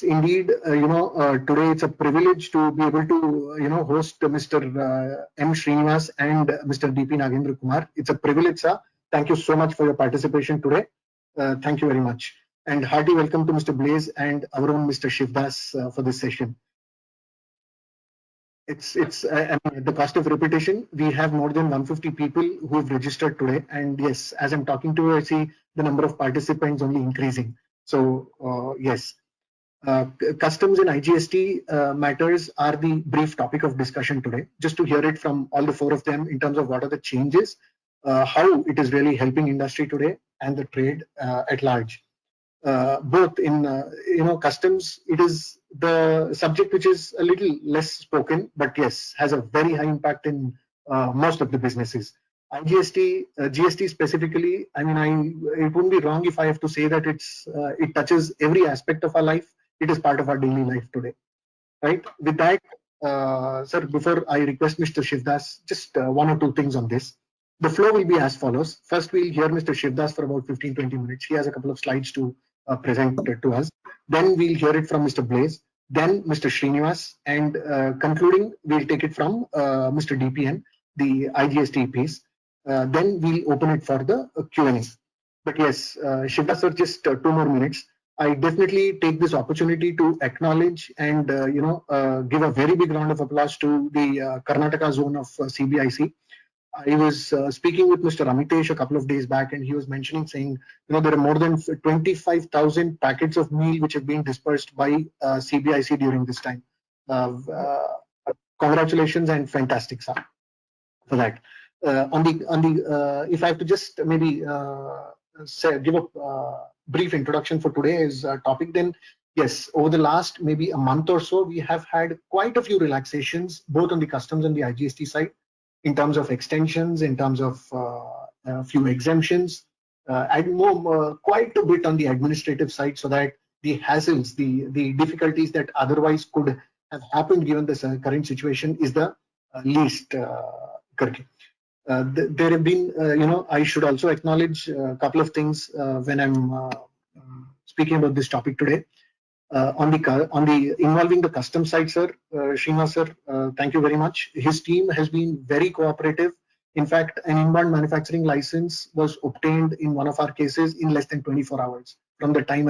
Indeed, today it's a privilege to be able to, host Mr. M. Srinivas and Mr. D.P. Nagendra Kumar. It's a privilege, sir. Thank you so much for your participation today. Thank you very much. And hearty welcome to Mr. Blaze and our own Mr. Shivdas for this session. It's I mean, at the cost of repetition, we have more than 150 people who have registered today. And yes, as I'm talking to you, I see the number of participants only increasing. So yes. Customs and IGST matters are the brief topic of discussion today. Just to hear it from all the four of them in terms of what are the changes, how it is really helping industry today and the trade at large. Both in customs, it is the subject which is a little less spoken, but yes, has a very high impact in most of the businesses. IGST, GST specifically, I mean, it wouldn't be wrong if I have to say that it touches every aspect of our life. It is part of our daily life today, right? With that, sir, before I request Mr. Shivdas, just one or two things on this. The flow will be as follows. First, we'll hear Mr. Shivdas for about 15-20 minutes. He has a couple of slides to present to us. Then we'll hear it from Mr. Blaze, then Mr. Srinivas, and concluding, we'll take it from Mr. DPN, the IGST piece. Then we'll open it for the Q&A. But yes, Shivdas, sir, just 2 more minutes. I definitely take this opportunity to acknowledge and give a very big round of applause to the Karnataka zone of CBIC. I was speaking with Mr. Amitesh a couple of days back, and he was mentioning, saying, there are more than 25,000 packets of meal which have been dispersed by CBIC during this time. Congratulations and fantastic, sir, for that. If I have to just maybe give a brief introduction for today's topic, then yes, over the last maybe a month or so, we have had quite a few relaxations, both on the customs and the IGST side, in terms of extensions, in terms of a few exemptions, and more quite a bit on the administrative side, so that the hassles, the difficulties that otherwise could have happened given the current situation is the least. There have been, I should also acknowledge a couple of things when I'm speaking about this topic today. On the involving the custom side, sir, Srinivas sir, thank you very much. His team has been very cooperative. In fact, an inbound manufacturing license was obtained in one of our cases in less than 24 hours from the time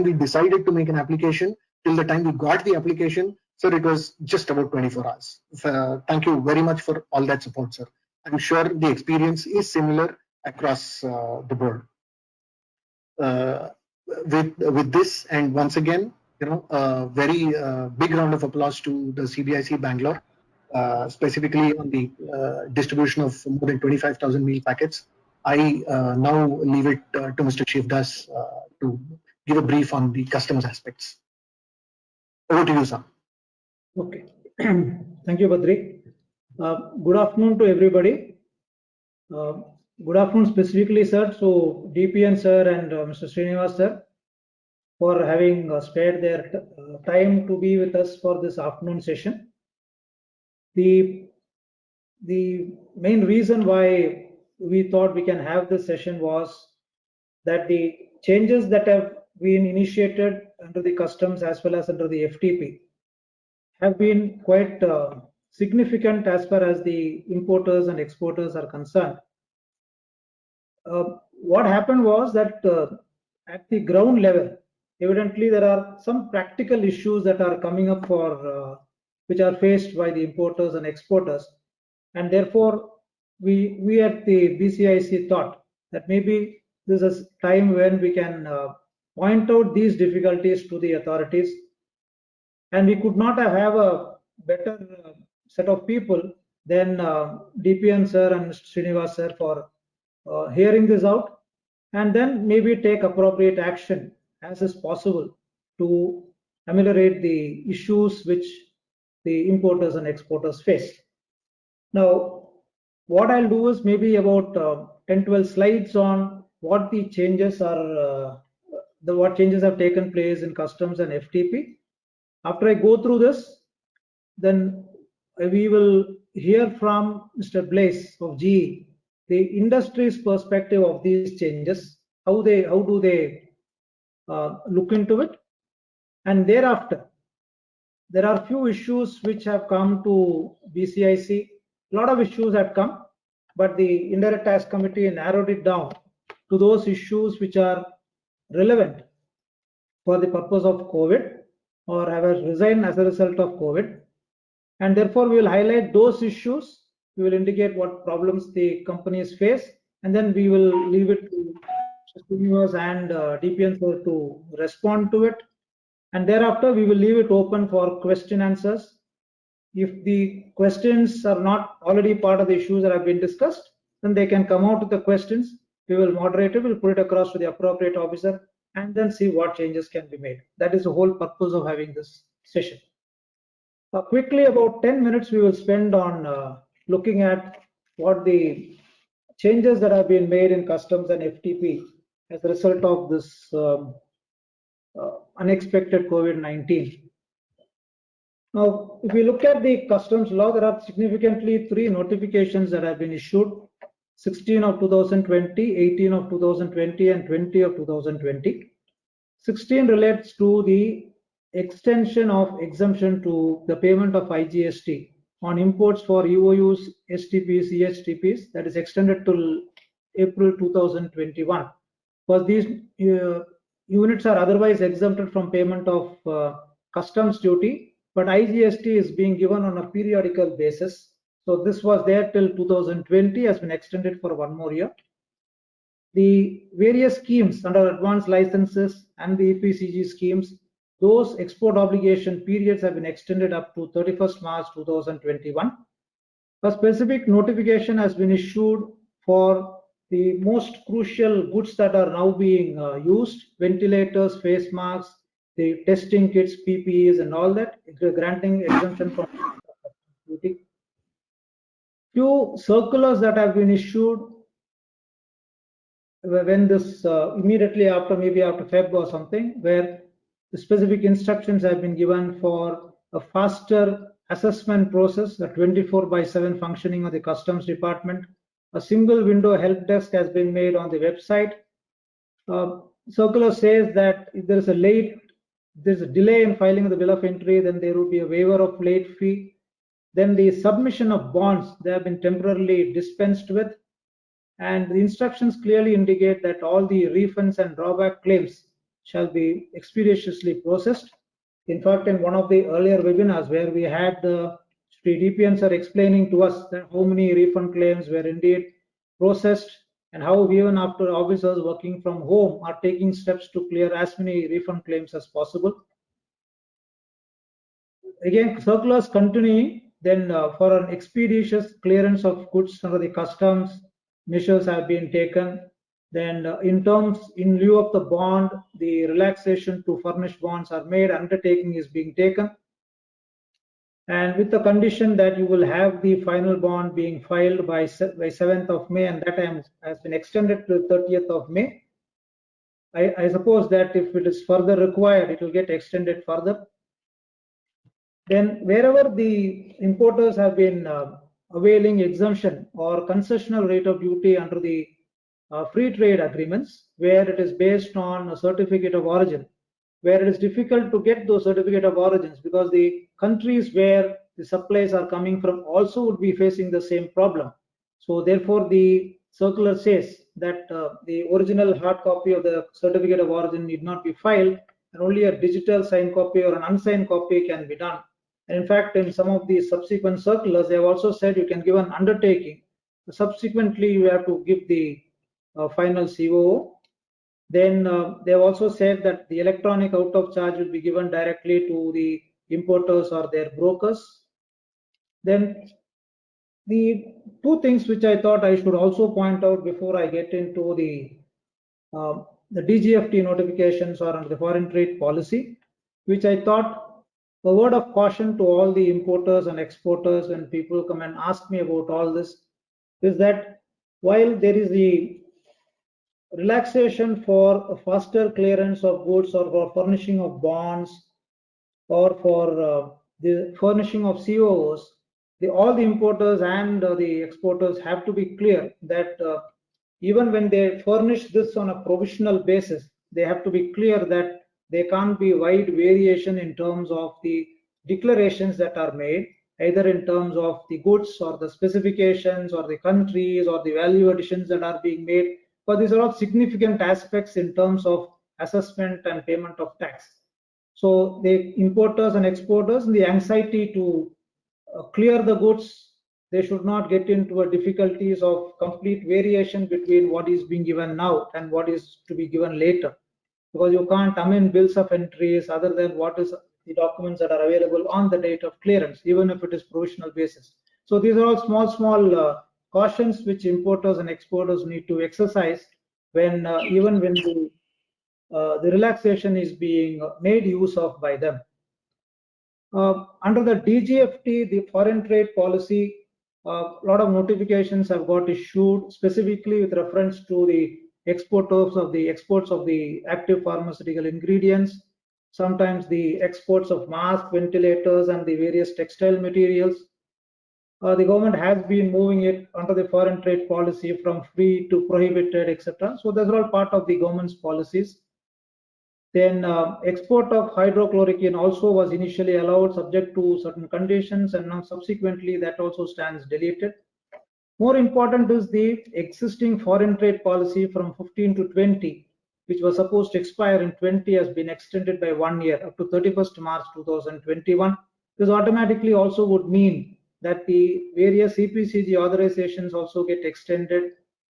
we decided to make an application till the time we got the application. Sir, it was just about 24 hours. Thank you very much for all that support, sir. I'm sure the experience is similar across the board. With this, and once again, a very big round of applause to the CBIC Bangalore, specifically on the distribution of more than 25,000 meal packets. I now leave it to Mr. Shivdas to give a brief on the customs aspects. Over to you, sir. Okay. Thank you, Badri. Good afternoon to everybody. Good afternoon specifically, sir, so DPN sir and Mr. Srinivas sir for having spared their time to be with us for this afternoon session. The main reason why we thought we can have this session was that the changes that have been initiated under the customs as well as under the FTP have been quite significant as far as the importers and exporters are concerned. What happened was that at the ground level, evidently there are some practical issues that are coming up for which are faced by the importers and exporters, and therefore we at the BCIC thought that maybe this is a time when we can point out these difficulties to the authorities, and we could not have a better set of people than DPN sir and Mr. Srinivas sir for hearing this out, and then maybe take appropriate action as is possible to ameliorate the issues which the importers and exporters face. Now, what I'll do is maybe about 10-12 slides on what the changes are, what changes have taken place in customs and FTP. After I go through this, then we will hear from Mr. Blaze of GE the industry's perspective of these changes, how do they look into it, And thereafter, there are few issues which have come to BCIC. A lot of issues had come, but the indirect tax committee narrowed it down to those issues which are relevant for the purpose of COVID or have resigned as a result of COVID. And therefore, we will highlight those issues. We will indicate what problems the companies face, and then we will leave it to Srinivas and DPN sir to respond to it. And thereafter, we will leave it open for question answers. If the questions are not already part of the issues that have been discussed, then they can come out with the questions. We will moderate it, we'll put it across to the appropriate officer, and then see what changes can be made. That is the whole purpose of having this session. Quickly, about 10 minutes we will spend on looking at what the changes that have been made in customs and FTP as a result of this unexpected COVID-19. Now, if we look at the customs law, there are significantly 3 notifications that have been issued: 16 of 2020, 18 of 2020, and 20 of 2020. 16 relates to the extension of exemption to the payment of IGST on imports for EOUs, STPs, EHTPs, that is extended till April 2021. Because these units are otherwise exempted from payment of customs duty, but IGST is being given on a periodical basis. So this was there till 2020, has been extended for 1 more year. The various schemes under advanced licenses and the EPCG schemes, those export obligation periods have been extended up to 31st March 2021. A specific notification has been issued for the most crucial goods that are now being used: ventilators, face masks, the testing kits, PPEs, and all that, granting exemption from duty. Few circulars that have been issued when this immediately after, maybe after Feb or something, where the specific instructions have been given for a faster assessment process, a 24/7 functioning of the customs department. A single window help desk has been made on the website. Circular says that if there's a delay in filing of the bill of entry, then there will be a waiver of late fee. Then the submission of bonds, they have been temporarily dispensed with. And the instructions clearly indicate that all the refunds and drawback claims shall be expeditiously processed. In fact, in one of the earlier webinars where we had Sri DPN sir explaining to us that how many refund claims were indeed processed, and how even after officers working from home are taking steps to clear as many refund claims as possible. Again, circulars continuing, then for an expeditious clearance of goods under the customs, measures have been taken. Then in lieu of the bond, the relaxation to furnish bonds are made, undertaking is being taken. And with the condition that you will have the final bond being filed by 7th of May, and that time has been extended to 30th of May. I suppose that if it is further required, it will get extended further. Then wherever the importers have been availing exemption or concessional rate of duty under the free trade agreements, where it is based on a certificate of origin, where it is difficult to get those certificate of origins because the countries where the supplies are coming from also would be facing the same problem. So therefore, the circular says that the original hard copy of the certificate of origin need not be filed, and only a digital signed copy or an unsigned copy can be done. And in fact, in some of the subsequent circulars, they have also said you can give an undertaking. Subsequently, you have to give the final COO. Then they have also said that the electronic out of charge will be given directly to the importers or their brokers. Then the 2 things which I thought I should also point out before I get into the DGFT notifications or under the foreign trade policy, which I thought a word of caution to all the importers and exporters when people come and ask me about all this, is that while there is the relaxation for a faster clearance of goods or for furnishing of bonds or for the furnishing of COOs, all the importers and the exporters have to be clear that even when they furnish this on a provisional basis, they have to be clear that there can't be wide variation in terms of the declarations that are made, either in terms of the goods or the specifications or the countries or the value additions that are being made. But these are all significant aspects in terms of assessment and payment of tax. So the importers and exporters, the anxiety to clear the goods, they should not get into a difficulties of complete variation between what is being given now and what is to be given later, because you can't amend bills of entries other than what is the documents that are available on the date of clearance, even if it is provisional basis. So these are all small cautions which importers and exporters need to exercise when even when the relaxation is being made use of by them. Under the DGFT, the foreign trade policy, a lot of notifications have got issued specifically with reference to the exports of the active pharmaceutical ingredients, sometimes the exports of masks, ventilators, and the various textile materials. The government has been moving it under the foreign trade policy from free to prohibited, etc. So those are all part of the government's policies. Then export of hydrochloroquine also was initially allowed subject to certain conditions, and now subsequently that also stands deleted. More important is the existing foreign trade policy from 15 to 20, which was supposed to expire in 20, has been extended by 1 year up to 31st March 2021. This automatically also would mean that the various CPCG authorizations also get extended,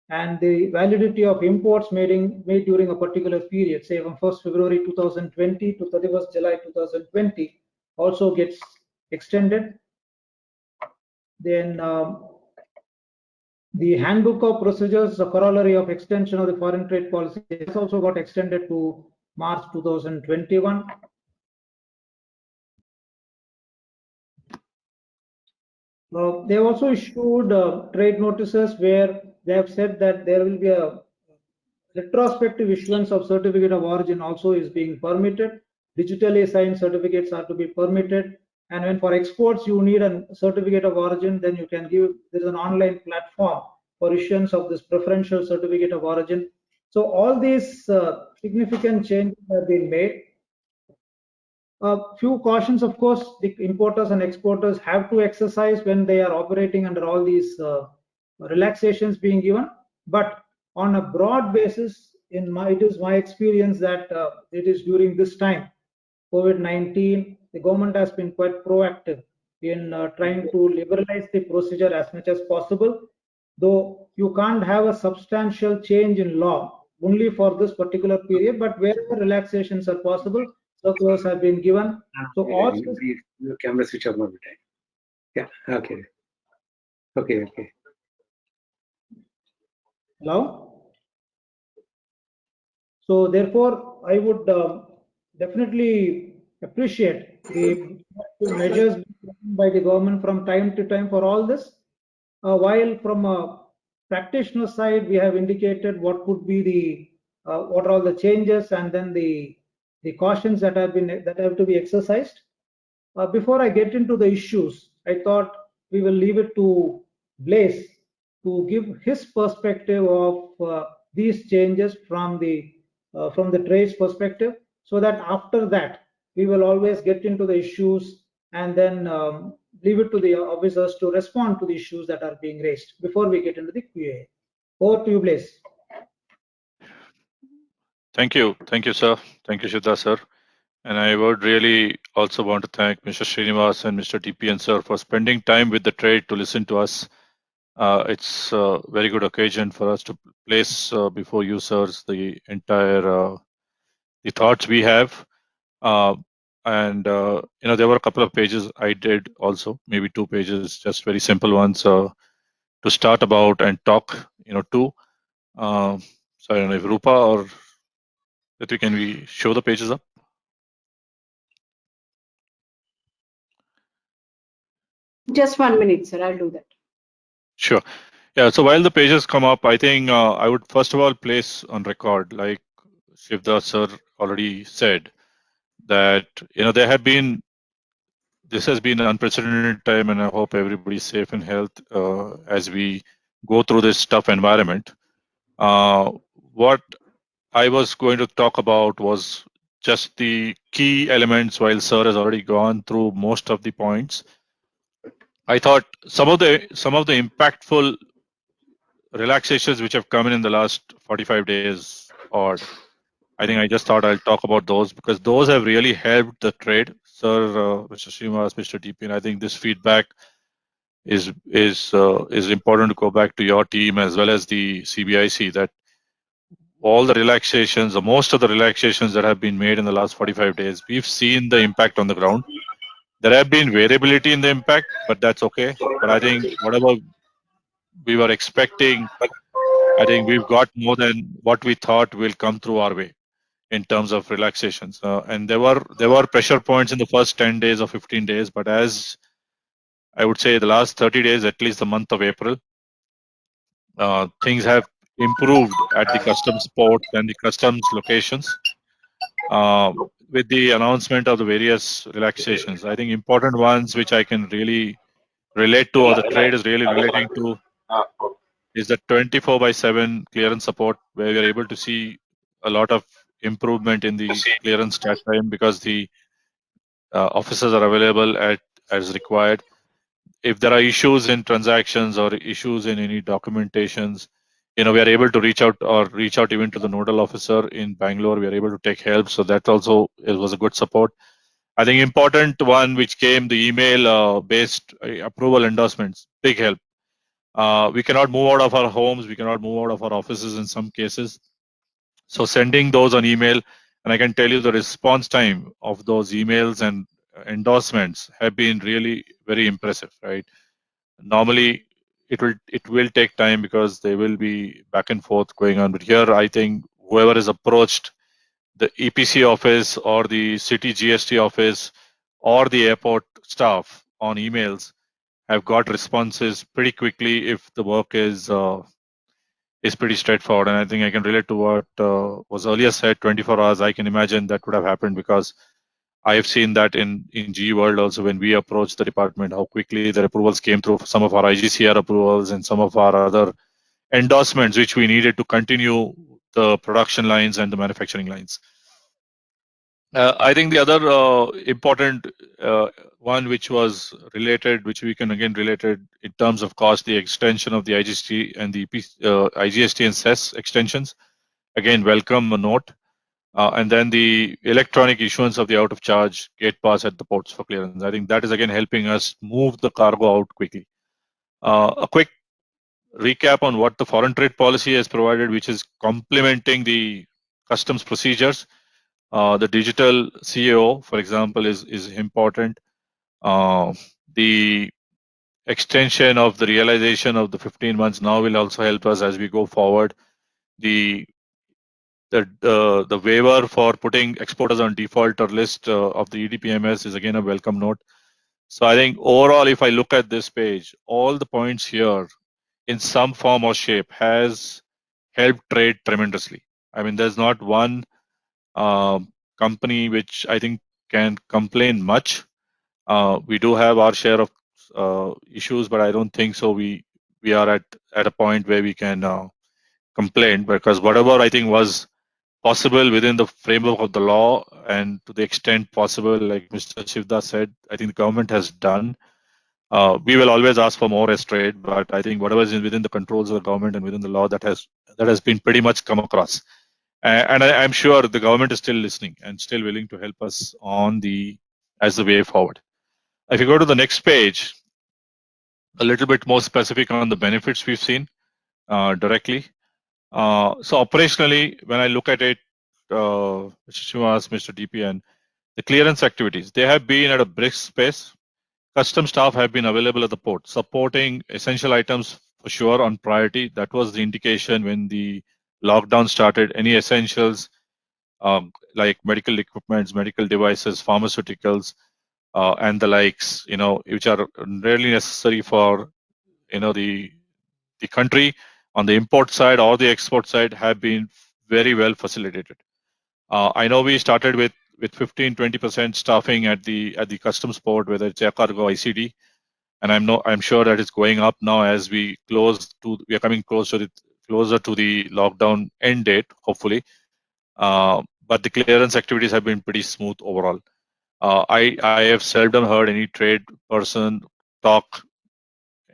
and the validity of imports made during a particular period, say from 1st February 2020 to 31st July 2020, also gets extended. Then the handbook of procedures, the corollary of extension of the foreign trade policy, has also got extended to March 2021. They have also issued trade notices where they have said that there will be a retrospective issuance of certificate of origin also is being permitted. Digitally signed certificates are to be permitted. And when for exports you need a certificate of origin, then you can give, there is an online platform for issuance of this preferential certificate of origin. So all these significant changes have been made. A few cautions, of course, the importers and exporters have to exercise when they are operating under all these relaxations being given. But on a broad basis, it is my experience that it is during this time, COVID-19, the government has been quite proactive in trying to liberalize the procedure as much as possible. Though you can't have a substantial change in law only for this particular period, but wherever relaxations are possible, circulars have been given. So all your camera switch off all the time. Yeah. Okay. Okay. Hello. So therefore, I would definitely appreciate the measures taken by the government from time to time for all this. While from a practitioner side, we have indicated what could be the what are all the changes, and then the cautions that have to be exercised. Before I get into the issues, I thought we will leave it to Blaise to give his perspective of these changes from the trade's perspective, so that after that we will always get into the issues and then leave it to the officers to respond to the issues that are being raised before we get into the QA. Over to you, Blaise. Thank you, sir. Thank you, Siddha, sir. And I would really also want to thank Mr. Srinivas and Mr. DPN, sir, for spending time with the trade to listen to us. It's a very good occasion for us to place before you, sirs, the entire the thoughts we have. There were a couple of pages I did also, maybe 2 pages, just very simple ones to start about and talk, to. So I don't know if Rupa or Ritu, can we show the pages up? Just 1 minute, sir. I'll do that. Sure. Yeah. So while the pages come up, I think I would first of all place on record, like Shivda sir already said, that this has been an unprecedented time, and I hope everybody's safe and health as we go through this tough environment. What I was going to talk about was just the key elements, while Sir has already gone through most of the points. I thought some of the impactful relaxations which have come in the last 45 days odd. I think I just thought I'll talk about those because those have really helped the trade. Sir, Mr. Srinivas, Mr. DP, and I think this feedback is important to go back to your team as well as the CBIC, that all the relaxations, or most of the relaxations that have been made in the last 45 days, we've seen the impact on the ground. There have been variability in the impact, but that's okay. But I think whatever we were expecting, I think we've got more than what we thought will come through our way in terms of relaxations. And there were pressure points in the first 10 days or 15 days, but as I would say the last 30 days, at least the month of April, things have improved at the customs ports and the customs locations with the announcement of the various relaxations. I think important ones which I can really relate to, or the trade is really relating to, is the 24/7 clearance support, where we are able to see a lot of improvement in the clearance chat time because the officers are available as required. If there are issues in transactions or issues in any documentations, we are able to reach out even to the nodal officer in Bangalore. We are able to take help. So that also was a good support. I think important one which came, the email based approval endorsements, big help. We cannot move out of our homes. We cannot move out of our offices in some cases. So sending those on email, and I can tell you the response time of those emails and endorsements have been really very impressive, right? Normally it will take time because they will be back and forth going on. But here, I think whoever is approached the EPC office or the city GST office or the airport staff on emails have got responses pretty quickly if the work is pretty straightforward. And I think I can relate to what was earlier said, 24 hours. I can imagine that would have happened because I have seen that in GE World also when we approached the department, how quickly the approvals came through, some of our IGCR approvals and some of our other endorsements, which we needed to continue the production lines and the manufacturing lines. I think the other important one which was related, which we can again related in terms of cost, the extension of the IGST and the IGST and CES extensions. Again, welcome a note. And then the electronic issuance of the out of charge gate pass at the ports for clearance. I think that is again helping us move the cargo out quickly. A quick recap on what the foreign trade policy has provided, which is complementing the customs procedures. The digital CAO, for example, is important. The extension of the realization of the 15 months now will also help us as we go forward. The waiver for putting exporters on defaulter list of the EDPMS is again a welcome note. So I think overall, if I look at this page, all the points here in some form or shape has helped trade tremendously. I mean, there's not one company which I think can complain much. We do have our share of issues, but I don't think so. We are at a point where we can complain, because whatever I think was possible within the framework of the law and to the extent possible, like Mr. Shivdas said, I think the government has done. We will always ask for more as trade, but I think whatever is within the controls of the government and within the law, that has been pretty much come across. And I'm sure the government is still listening and still willing to help us as the way forward. If you go to the next page, a little bit more specific on the benefits we've seen directly. So operationally, when I look at it, Mr. Srinivas, Mr. DPN, the clearance activities, they have been at a brisk pace. Custom staff have been available at the port, supporting essential items for sure on priority. That was the indication when the lockdown started. Any essentials like medical equipments, medical devices, pharmaceuticals, and the likes, which are really necessary for, the country on the import side or the export side, have been very well facilitated. I know we started with 15-20% staffing at the customs port, whether it's air cargo, ICD, and I'm sure that it's going up now as we are coming closer to the lockdown end date, hopefully. but the clearance activities have been pretty smooth overall. I have seldom heard any trade person talk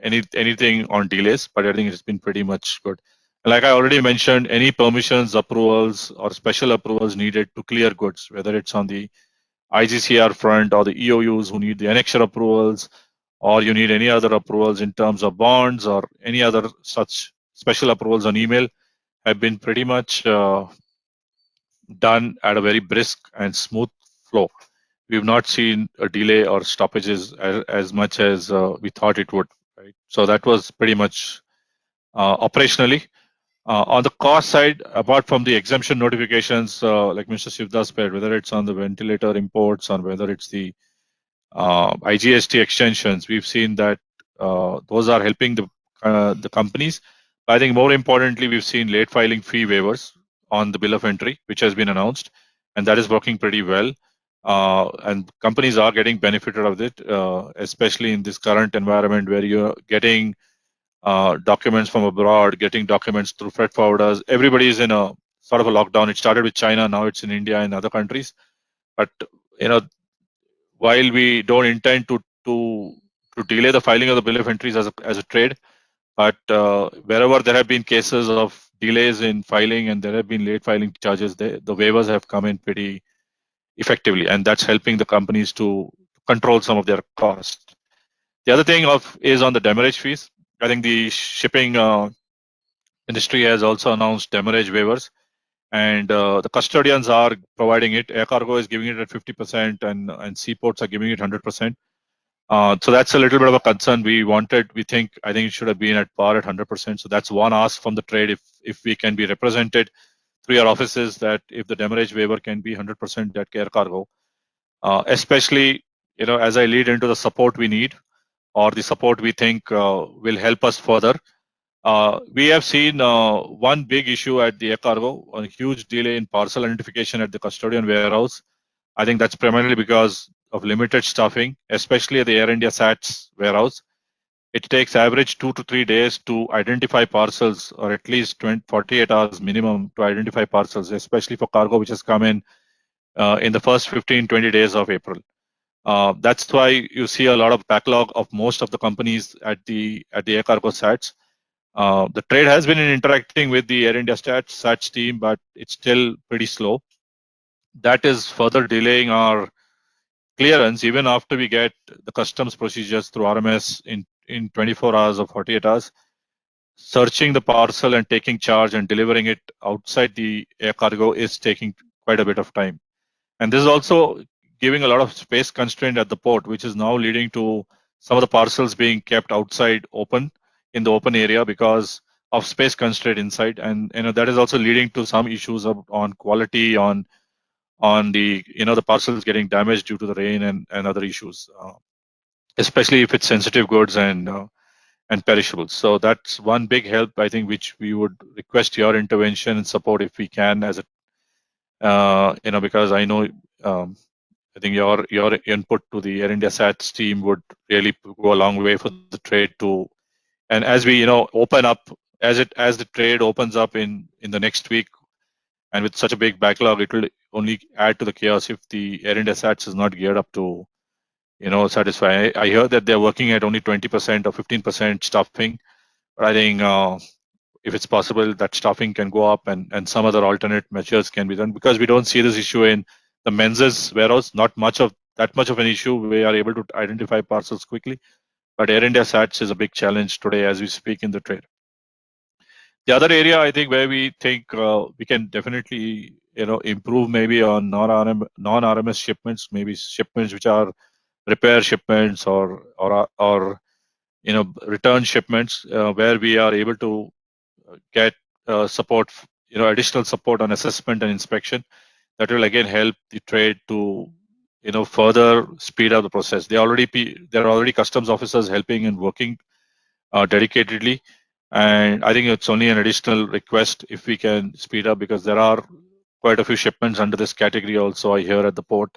anything on delays, but I think it's been pretty much good. Like I already mentioned, any permissions, approvals, or special approvals needed to clear goods, whether it's on the IGCR front or the EOUs who need the annexure approvals, or you need any other approvals in terms of bonds or any other such special approvals on email, have been pretty much done at a very brisk and smooth flow. We've not seen a delay or stoppages as much as we thought it would. Right? So that was pretty much operationally. On the cost side, apart from the exemption notifications, like Mr. Shivdas said, whether it's on the ventilator imports or whether it's the IGST extensions, we've seen that those are helping the companies. But I think more importantly, we've seen late filing fee waivers on the bill of entry, which has been announced, and that is working pretty well. And companies are getting benefited of it, especially in this current environment where you're getting documents from abroad, getting documents through freight forwarders. Everybody is in a sort of a lockdown. It started with China, now it's in India and other countries. But while we don't intend to delay the filing of the bill of entries as a trade, but wherever there have been cases of delays in filing and there have been late filing charges, the waivers have come in pretty effectively, and that's helping the companies to control some of their costs. The other thing is on the demurrage fees. I think the shipping industry has also announced demurrage waivers, and the custodians are providing it. Air Cargo is giving it at 50%, and seaports are giving it 100%. So that's a little bit of a concern. I think it should have been at par at 100%. So that's one ask from the trade, if we can be represented through your offices, that if the demurrage waiver can be 100% at Air Cargo, especially as I lead into the support we need or the support we think will help us further. We have seen one big issue at the Air Cargo, a huge delay in parcel identification at the custodian warehouse. I think that's primarily because of limited staffing, especially at the Air India SATS warehouse. It takes average 2 to 3 days to identify parcels, or at least 48 hours minimum to identify parcels, especially for cargo which has come in the first 15-20 days of April. That's why you see a lot of backlog of most of the companies at the Air Cargo SATS. The trade has been interacting with the Air India SATS team, but it's still pretty slow. That is further delaying our clearance even after we get the customs procedures through RMS in 24 hours or 48 hours. Searching the parcel and taking charge and delivering it outside the Air Cargo is taking quite a bit of time. And this is also giving a lot of space constraint at the port, which is now leading to some of the parcels being kept outside in the open area because of space constraint inside. And that is also leading to some issues on quality, on the the parcels getting damaged due to the rain and other issues, especially if it's sensitive goods and perishables. So that's one big help, I think, which we would request your intervention and support if we can, as a because I know I think your input to the Air India SATS team would really go a long way for the trade to, and as we open up, as the trade opens up in the next week, and with such a big backlog, it will only add to the chaos if the Air India SATS is not geared up to satisfy. I heard that they're working at only 20% or 15% staffing, but I think if it's possible that staffing can go up and some other alternate measures can be done, because we don't see this issue in the Menzies warehouse. Not that much of an issue. We are able to identify parcels quickly, but Air India SATS is a big challenge today as we speak in the trade. The other area, I think, where we think we can definitely improve maybe on non-RMS shipments, maybe shipments which are repair shipments or return shipments, where we are able to get support, additional support on assessment and inspection. That will again help the trade to further speed up the process. There are already customs officers helping and working dedicatedly, and I think it's only an additional request if we can speed up, because there are quite a few shipments under this category also, I hear, at the port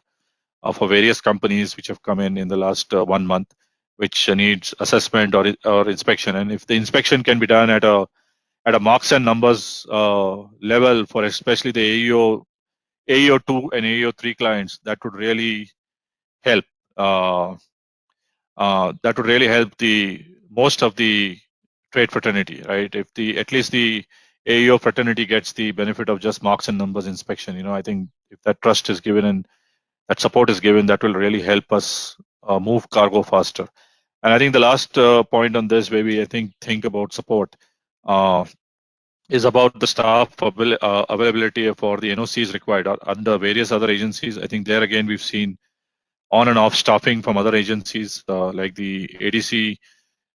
for various companies which have come in the last 1 month, which needs assessment or inspection. And if the inspection can be done at a marks and numbers level for especially the AEO AEO2 and AEO3 clients, that would really help. That would really help the most of the trade fraternity, right? If at least the AEO fraternity gets the benefit of just marks and numbers inspection, I think if that trust is given and that support is given, that will really help us move cargo faster. And I think the last point on this, where we think about support, is about the staff availability for the NOCs required under various other agencies. I think there again we've seen on and off staffing from other agencies like the ADC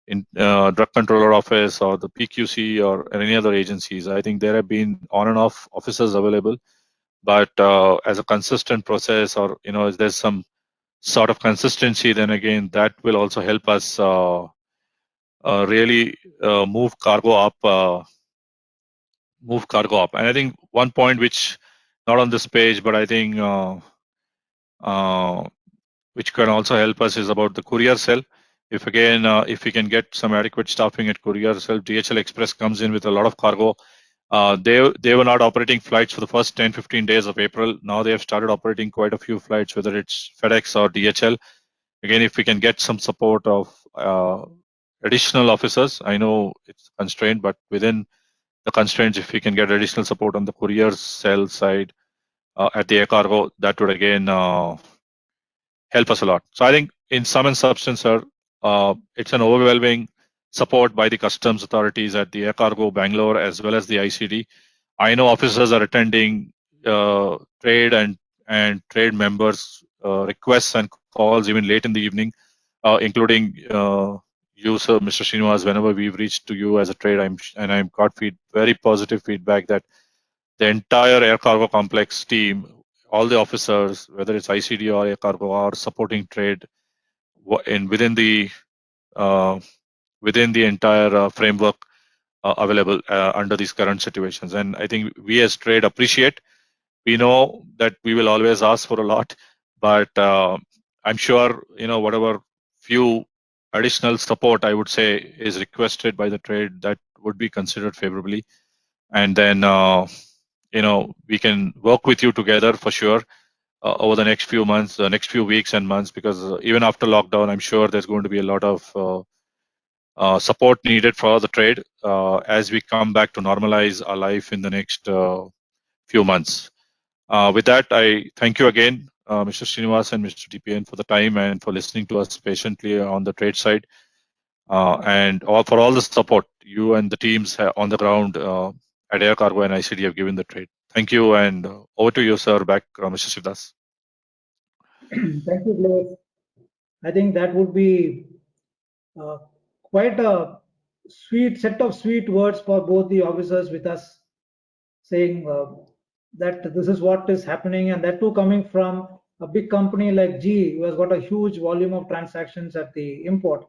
in Drug Controller Office or the PQC or any other agencies. I think there have been on and off officers available, but as a consistent process, or if there's some sort of consistency, then again that will also help us really move cargo up. And I think one point which not on this page, but I think which can also help us is about the courier cell. If we can get some adequate staffing at courier cell, DHL Express comes in with a lot of cargo. They were not operating flights for the first 10-15 days of April. Now they have started operating quite a few flights, whether it's FedEx or DHL. Again, if we can get some support of additional officers, I know it's constrained, but within the constraints, if we can get additional support on the courier cell side at the air cargo, that would again help us a lot. So I think in sum and substance, sir, it's an overwhelming support by the customs authorities at the air cargo Bangalore as well as the ICD. I know officers are attending trade and trade members requests and calls even late in the evening, including you, sir, Mr. Srinivas. Whenever we've reached to you as a trade, I've got very positive feedback that the entire air cargo complex team, all the officers, whether it's ICD or air cargo, are supporting trade within the entire framework available under these current situations. And I think we as trade appreciate. We know that we will always ask for a lot, but I'm sure whatever few additional support I would say is requested by the trade, that would be considered favorably, and then we can work with you together for sure over the next few months, the next few weeks and months, because even after lockdown, I'm sure there's going to be a lot of support needed for the trade as we come back to normalize our life in the next few months. With that, I thank you again, Mr. Srinivas and Mr. TPN, for the time and for listening to us patiently on the trade side, and for all the support you and the teams on the ground at Air Cargo and ICD have given the trade. Thank you, and over to you, sir. Back, Mr. Shivdas. Thank you, Blaise. I think that would be quite a set of sweet words for both the officers with us, saying that this is what is happening, and that too coming from a big company like GE, who has got a huge volume of transactions at the import.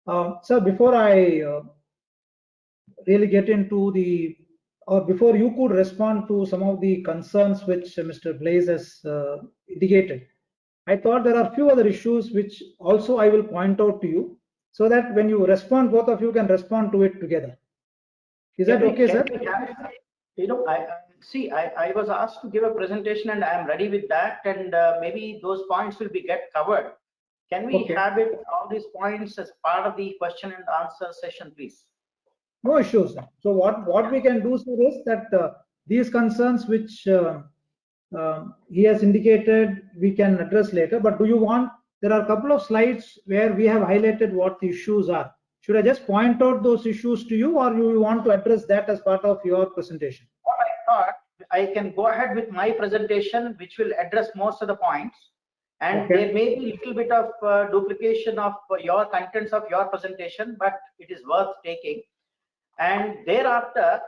So before I really get into before you could respond to some of the concerns which Mr. Blaise has indicated, I thought there are a few other issues which also I will point out to you, so that when you respond, both of you can respond to it together. Is that okay, sir? I was asked to give a presentation and I am ready with that, and maybe those points will get covered. Can we have all these points as part of the question and answer session, please? No issues, sir. So what we can do, sir, is that these concerns which he has indicated, we can address later. But do you want, there are a couple of slides where we have highlighted what the issues are. Should I just point out those issues to you, or you want to address that as part of your presentation? What I thought, I can go ahead with my presentation, which will address most of the points. And there may be a little bit of duplication of your contents of your presentation, but it is worth taking. And thereafter,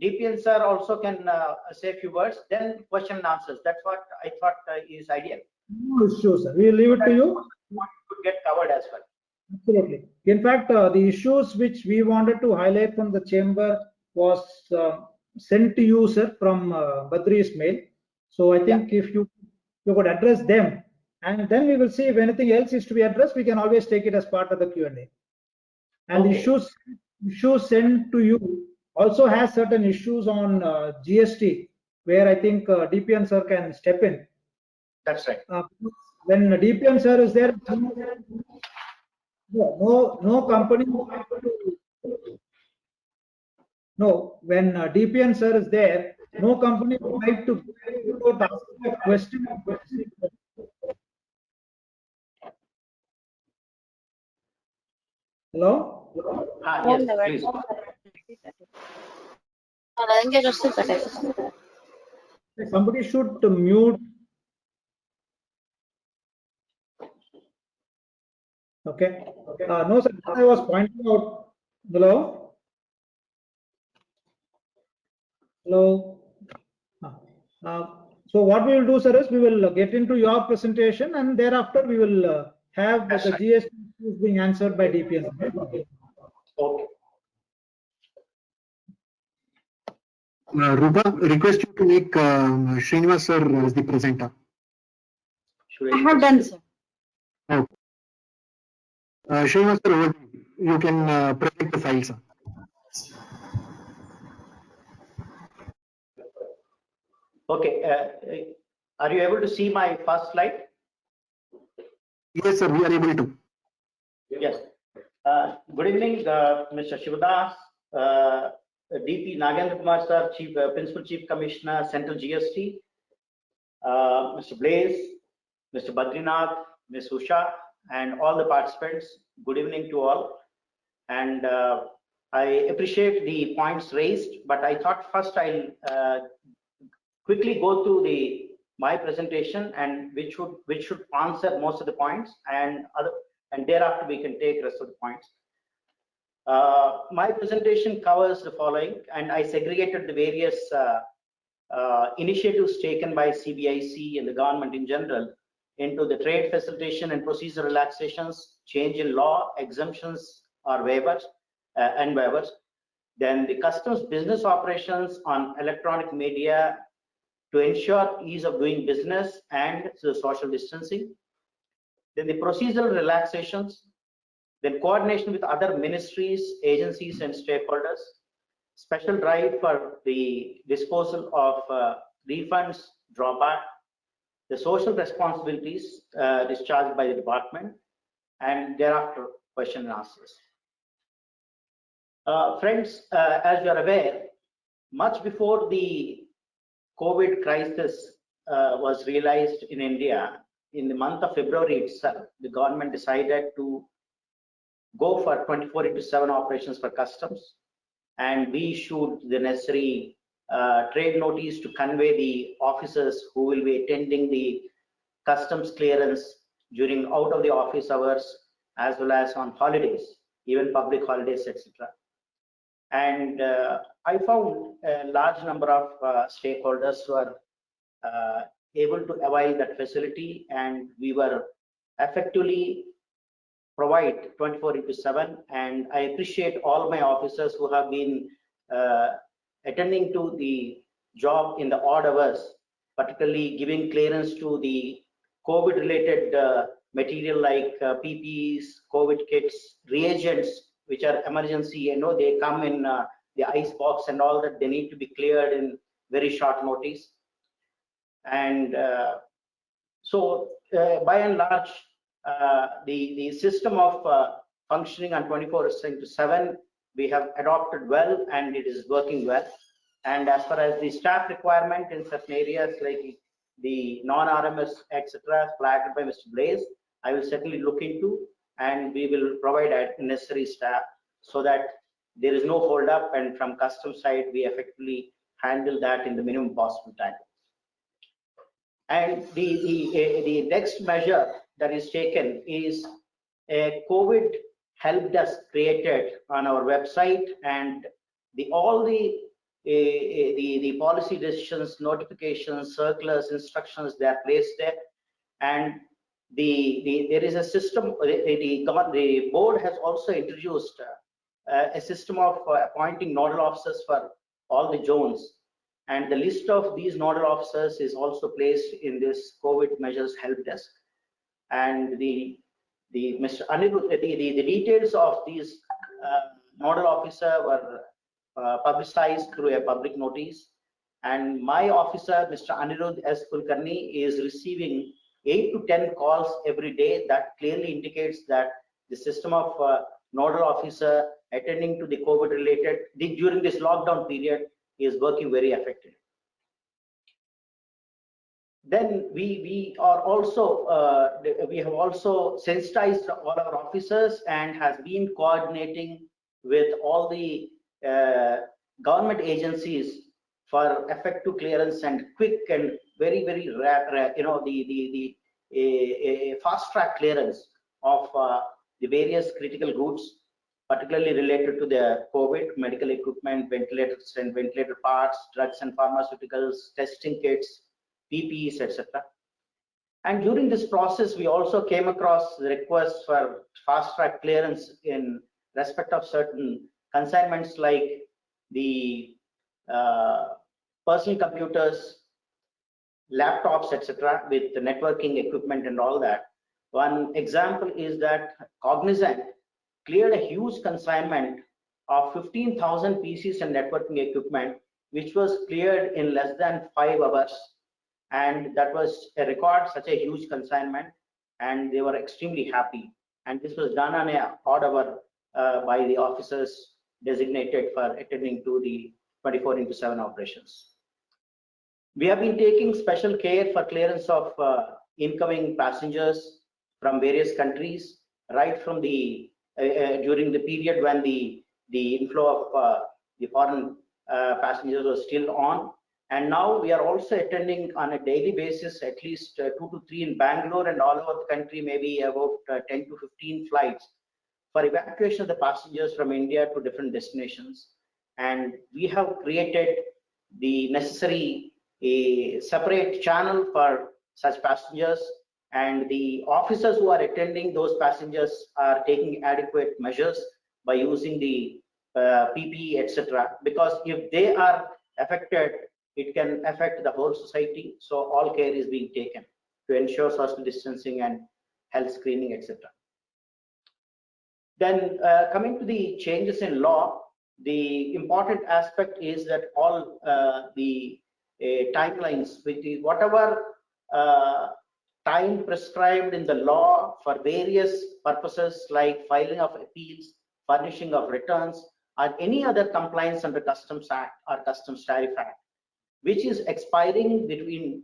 DPN sir also can say a few words, then question and answers. That's what I thought is ideal. No issues, sir. We will leave it to you. What could get covered as well. Absolutely. In fact, the issues which we wanted to highlight from the chamber was sent to you, sir, from Badri's mail. So I think if you could address them, and then we will see if anything else is to be addressed, we can always take it as part of the Q&A. And the issues sent to you also has certain issues on GST, where I think DPN sir can step in. That's right. When DPN sir is there, no company. No, when DPN sir is there, no company would like to ask a question. Hello? Yes, please. Somebody should mute. Okay. No, sir, I was pointing out. Hello? Hello? So what we will do, sir, is we will get into your presentation, and thereafter we will have That's the right. GST issues being answered by DPN. Okay. Rupa, request you to make Srinivas sir as the presenter. Should I have done, sir. Srinivas sir, over to you. You can present the file, sir. Okay. Are you able to see my first slide? Yes, sir, we are able to. Yes. Good evening, Mr. Shivadas, DP Nagendra Kumar sir, Principal Chief Commissioner, Central GST, Mr. Blaze, Mr. Badrinath, Ms. Usha, and all the participants. Good evening to all. And I appreciate the points raised, but I thought first I'll quickly go through my presentation, and which should answer most of the points, and thereafter we can take rest of the points. My presentation covers the following, and I segregated the various initiatives taken by CBIC and the government in general into the trade facilitation and procedure relaxations, change in law, exemptions or waivers, then the customs business operations on electronic media to ensure ease of doing business and the social distancing, then the procedural relaxations, then coordination with other ministries, agencies and stakeholders, special drive for the disposal of refunds, drawback, the social responsibilities discharged by the department, and thereafter question and answers. Friends, as you are aware, much before the COVID crisis was realized in India, in the month of February itself, the government decided to go for 24/7 operations for customs, and we issued the necessary trade notice to convey the officers who will be attending the customs clearance during out of the office hours, as well as on holidays, even public holidays, etc. And I found a large number of stakeholders who are able to avail that facility, and we were effectively provide 24/7. And I appreciate all my officers who have been attending to the job in the odd hours, particularly giving clearance to the COVID related material like PPEs, COVID kits, reagents, which are emergency. They come in the ice box and all that. They need to be cleared in very short notice. And so by and large, the system of functioning on 24/7 we have adopted well, and it is working well. And as far as the staff requirement in certain areas like the non-RMS, etc., flagged by Mr. Blaze, I will certainly look into, and we will provide necessary staff so that there is no hold up, and from customs side we effectively handle that in the minimum possible time. And the next measure that is taken is a COVID help desk created on our website, and all the policy decisions, notifications, circulars, instructions, they are placed there. And there is a system. The board has also introduced a system of appointing nodal officers for all the zones, and the list of these nodal officers is also placed in this COVID measures help desk. And the details of these nodal officer were publicized through a public notice, And my officer, Mr. Anirudh S. Kulkarni, is receiving 8 to 10 calls every day. That clearly indicates that the system of nodal officer attending to the COVID related during this lockdown period is working very effectively. Then we are also we have also sensitized all our officers and has been coordinating with all the government agencies for effective clearance and quick and very fast track clearance of the various critical goods, particularly related to the COVID, medical equipment, ventilators and ventilator parts, drugs and pharmaceuticals, testing kits, PPEs, etc. And during this process, we also came across the requests for fast track clearance in respect of certain consignments like the personal computers, laptops, etc., with the networking equipment and all that. One example is that Cognizant cleared a huge consignment of 15,000 PCs and networking equipment, which was cleared in less than 5 hours. And that was a record, such a huge consignment, and they were extremely happy. And this was done on a odd hour by the officers designated for attending to the 24/7 operations. We have been taking special care for clearance of incoming passengers from various countries, right from the during the period when the inflow of the foreign passengers was still on. And now we are also attending on a daily basis at least 2 to 3 in Bangalore and all over the country, maybe about 10 to 15 flights for evacuation of the passengers from India to different destinations. And we have created the necessary separate channel for such passengers, and the officers who are attending those passengers are taking adequate measures by using the PPE, etc. Because if they are affected, it can affect the whole society. So all care is being taken to ensure social distancing and health screening, etc. Then coming to the changes in law, the important aspect is that all the timelines, whatever time prescribed in the law for various purposes like filing of appeals, furnishing of returns, or any other compliance under Customs Act or Customs Tariff Act, which is expiring between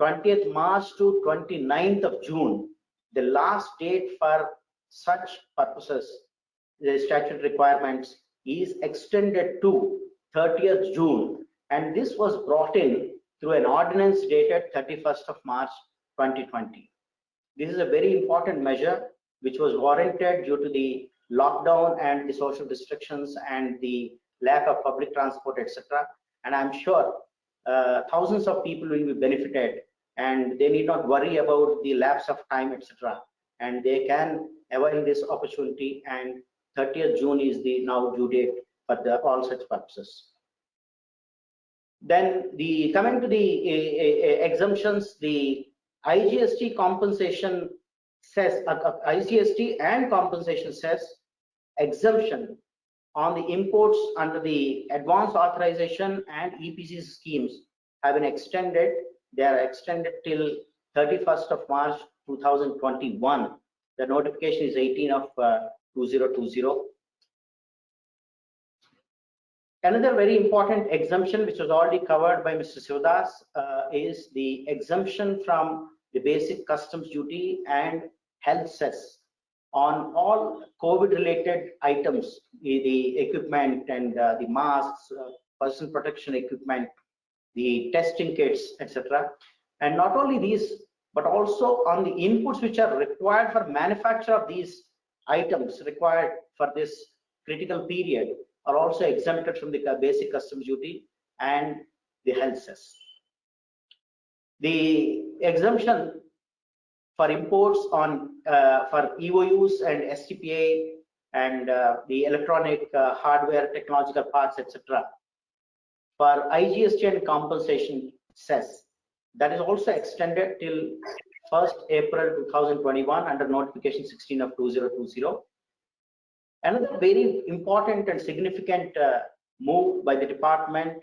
20th March to 29th of June. The last date for such purposes, the statute requirements, is extended to 30th June. And this was brought in through an ordinance dated 31st of March 2020. This is a very important measure which was warranted due to the lockdown and the social restrictions and the lack of public transport, etc. And I'm sure thousands of people will be benefited, and they need not worry about the lapse of time, etc. And they can avail this opportunity, and 30th June is the now due date for all such purposes. Then coming to the exemptions, the IGST compensation says, IGST and compensation says exemption on the imports under the advanced authorization and EPC schemes have been extended. They are extended till 31st of March 2021. The notification is 18 of 2020. Another very important exemption, which was already covered by Mr. Sivadas, is the exemption from the basic customs duty and health cess on all COVID-related items, the equipment and the masks, personal protection equipment, the testing kits, etc. And not only these, but also on the inputs which are required for manufacture of these items required for this critical period are also exempted from the basic customs duty and the health cess. The exemption for imports on for EOUs and STPA and the electronic hardware, technological parts, etc. For IGST and compensation cess, that is also extended till 1st April 2021 under notification 16 of 2020. Another very important and significant move by the department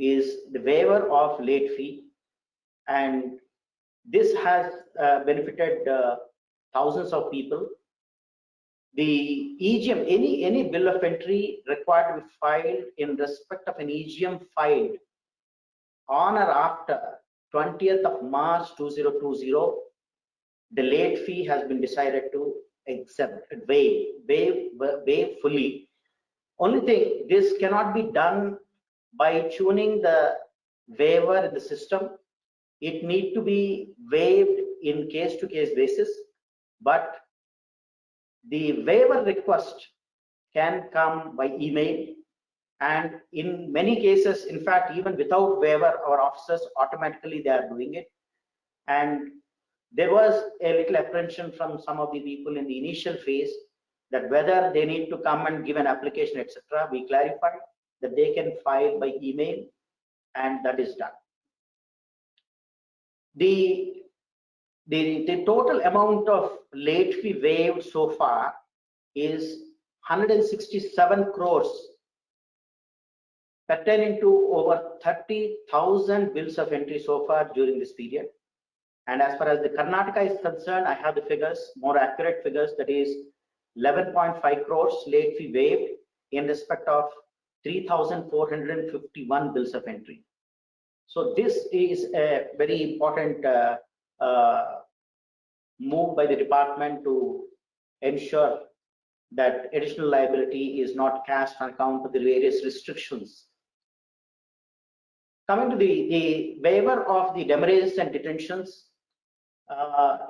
is the waiver of late fee, and this has benefited thousands of people. The EGM, any bill of entry required to be filed in respect of an EGM filed on or after 20th of March 2020, the late fee has been decided to waive fully. Only thing, this cannot be done by tuning the waiver in the system. It need to be waived in case-to-case basis, but the waiver request can come by email, and in many cases, in fact, even without waiver, our officers automatically they are doing it. And there was a little apprehension from some of the people in the initial phase that whether they need to come and give an application, etc. We clarified that they can file by email, and that is done. The total amount of late fee waived so far is 167 crores, pertaining to over 30,000 bills of entry so far during this period. And as far as the Karnataka is concerned, I have the figures, more accurate figures, that is 11.5 crores late fee waived in respect of 3,451 bills of entry. So this is a very important move by the department to ensure that additional liability is not cast on account of the various restrictions. Coming to the waiver of the demurrages and detentions,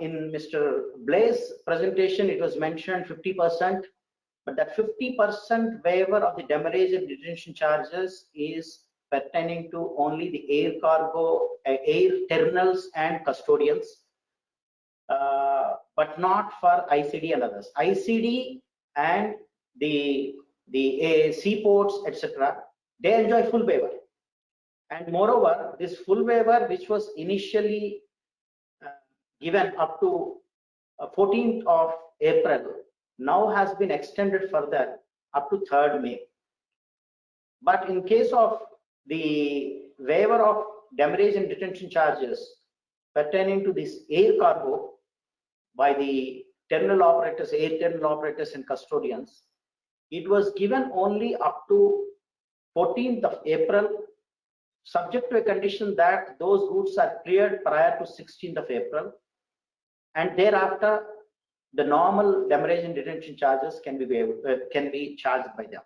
in Mr. Blair's presentation, it was mentioned 50%, but that 50% waiver of the demurrage and detention charges is pertaining to only the air cargo, air terminals and custodians, but not for ICD and others. ICD and the seaports, etc., they enjoy full waiver. And moreover, this full waiver, which was initially given up to 14th of April, now has been extended further up to 3rd May. But in case of the waiver of demurrage and detention charges pertaining to this air cargo by the terminal operators, air terminal operators and custodians, it was given only up to 14th of April, subject to a condition that those routes are cleared prior to 16th of April, and thereafter the normal demurrage and detention charges can be charged by them.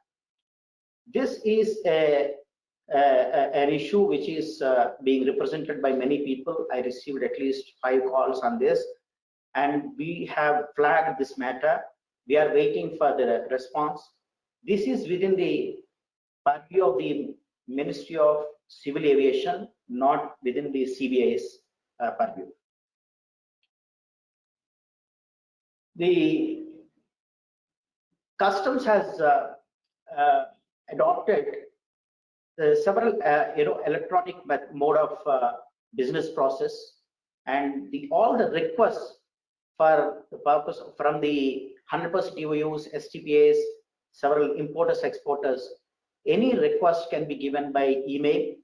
This is an issue which is being represented by many people. I received at least 5 calls on this, and we have flagged this matter. We are waiting for the response. This is within the purview of the Ministry of Civil Aviation, not within the CBI's purview. The customs has adopted several electronic mode of business process, and all the requests for the purpose from the 100% EOUs, STPAs, several importers, exporters, any request can be given by email.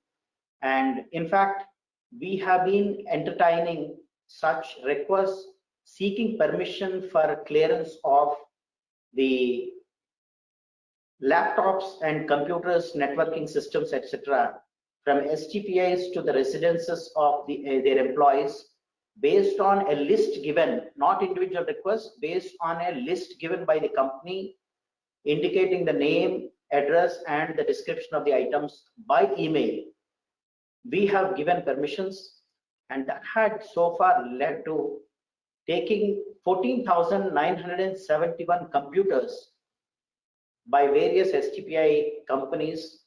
And in fact, we have been entertaining such requests seeking permission for clearance of the laptops and computers, networking systems, etc., from STPAs to the residences of their employees, based on a list given, not individual requests, based on a list given by the company indicating the name, address, and the description of the items by email. We have given permissions, and that had so far led to taking 14,971 computers by various STPI companies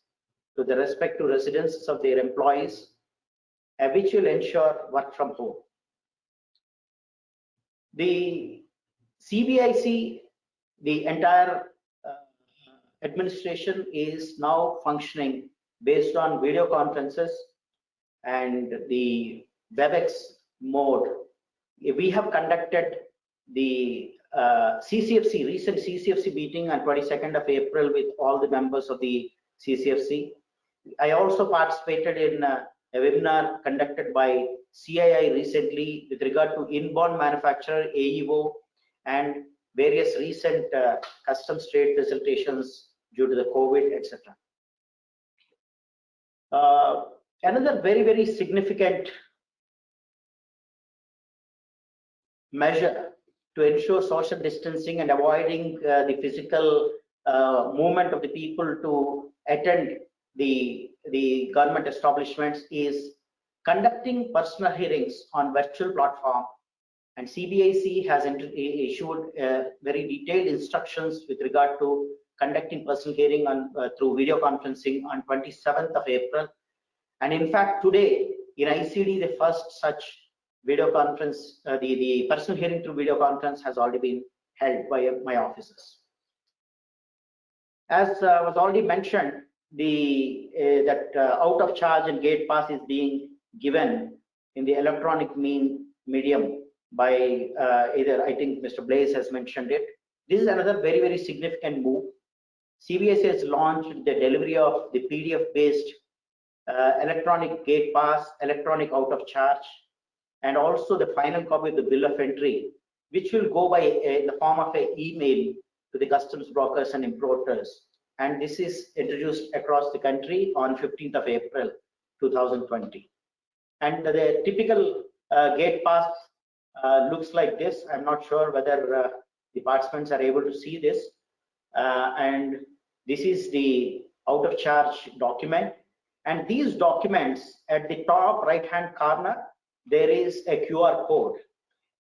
to the respective residences of their employees, which will ensure work from home. The CBIC, the entire administration is now functioning based on video conferences and the WebEx mode. We have conducted the recent CCFC meeting on 22nd of April with all the members of the CCFC. I also participated in a webinar conducted by CII recently with regard to inbound manufacturer, AEO, and various recent customs trade facilitations due to the COVID, etc. Another very significant measure to ensure social distancing and avoiding the physical movement of the people to attend the government establishments is conducting personal hearings on virtual platform, and CBIC has issued very detailed instructions with regard to conducting personal hearing on through video conferencing on 27th of April. And in fact, today in ICD, the first such video conference, the personal hearing through video conference has already been held by my officers. As was already mentioned, that out of charge and gate pass is being given in the electronic medium by either, I think Mr. Blaze has mentioned it. This is another very significant move. CBIC has launched the delivery of the PDF-based electronic gate pass, electronic out of charge, and also the final copy of the bill of entry, which will go by in the form of an email to the customs brokers and importers. And this is introduced across the country on 15th of April 2020. And the typical gate pass looks like this. I'm not sure whether the participants are able to see this. And this is the out of charge document. And these documents, at the top right hand corner, there is a QR code.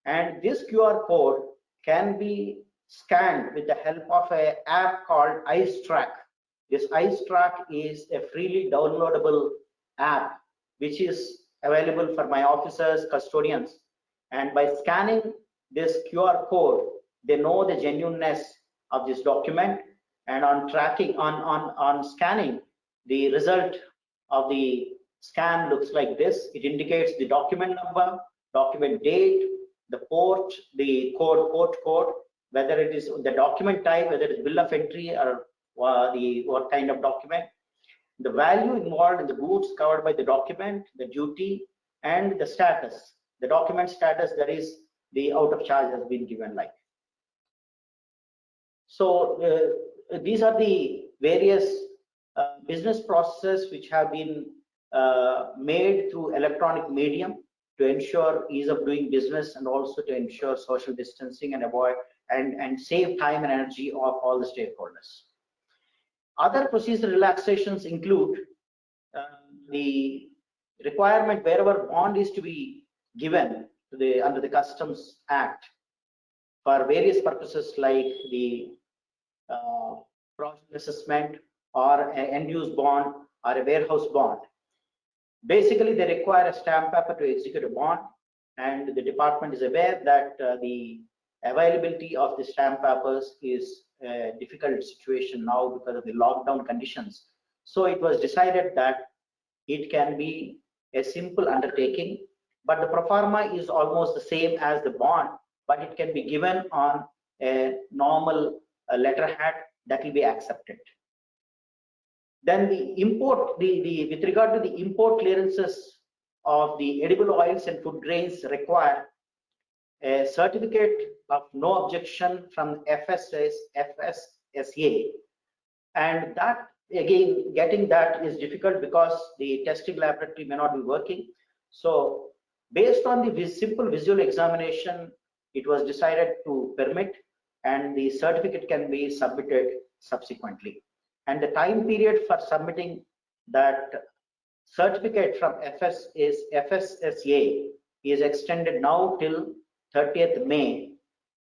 And this QR code can be scanned with the help of an app called IceTrack. This IceTrack is a freely downloadable app which is available for my officers, custodians. And by scanning this QR code, they know the genuineness of this document. And on tracking, on scanning, the result of the scan looks like this. It indicates the document number, document date, the port, the code, port code, whether it is the document type, whether it is bill of entry or what kind of document, the value involved in the goods covered by the document, the duty, and the status, the document status, that is the out of charge has been given like. So these are the various business processes which have been made through electronic medium to ensure ease of doing business and also to ensure social distancing and avoid and save time and energy of all the stakeholders. Other procedure relaxations include the requirement wherever bond is to be given to under the Customs Act for various purposes like the project assessment or an end-use bond or a warehouse bond. Basically, they require a stamp paper to execute a bond, and the department is aware that the availability of the stamp papers is a difficult situation now because of the lockdown conditions. So it was decided that it can be a simple undertaking, but the pro forma is almost the same as the bond, but it can be given on a normal letterhead that will be accepted. Then the import, with regard to the import clearances of the edible oils and food grains require a certificate of no objection from FSSA, and that again, getting that is difficult because the testing laboratory may not be working. So based on the simple visual examination, it was decided to permit, and the certificate can be submitted subsequently. And the time period for submitting that certificate from FSSA is extended now till 30th May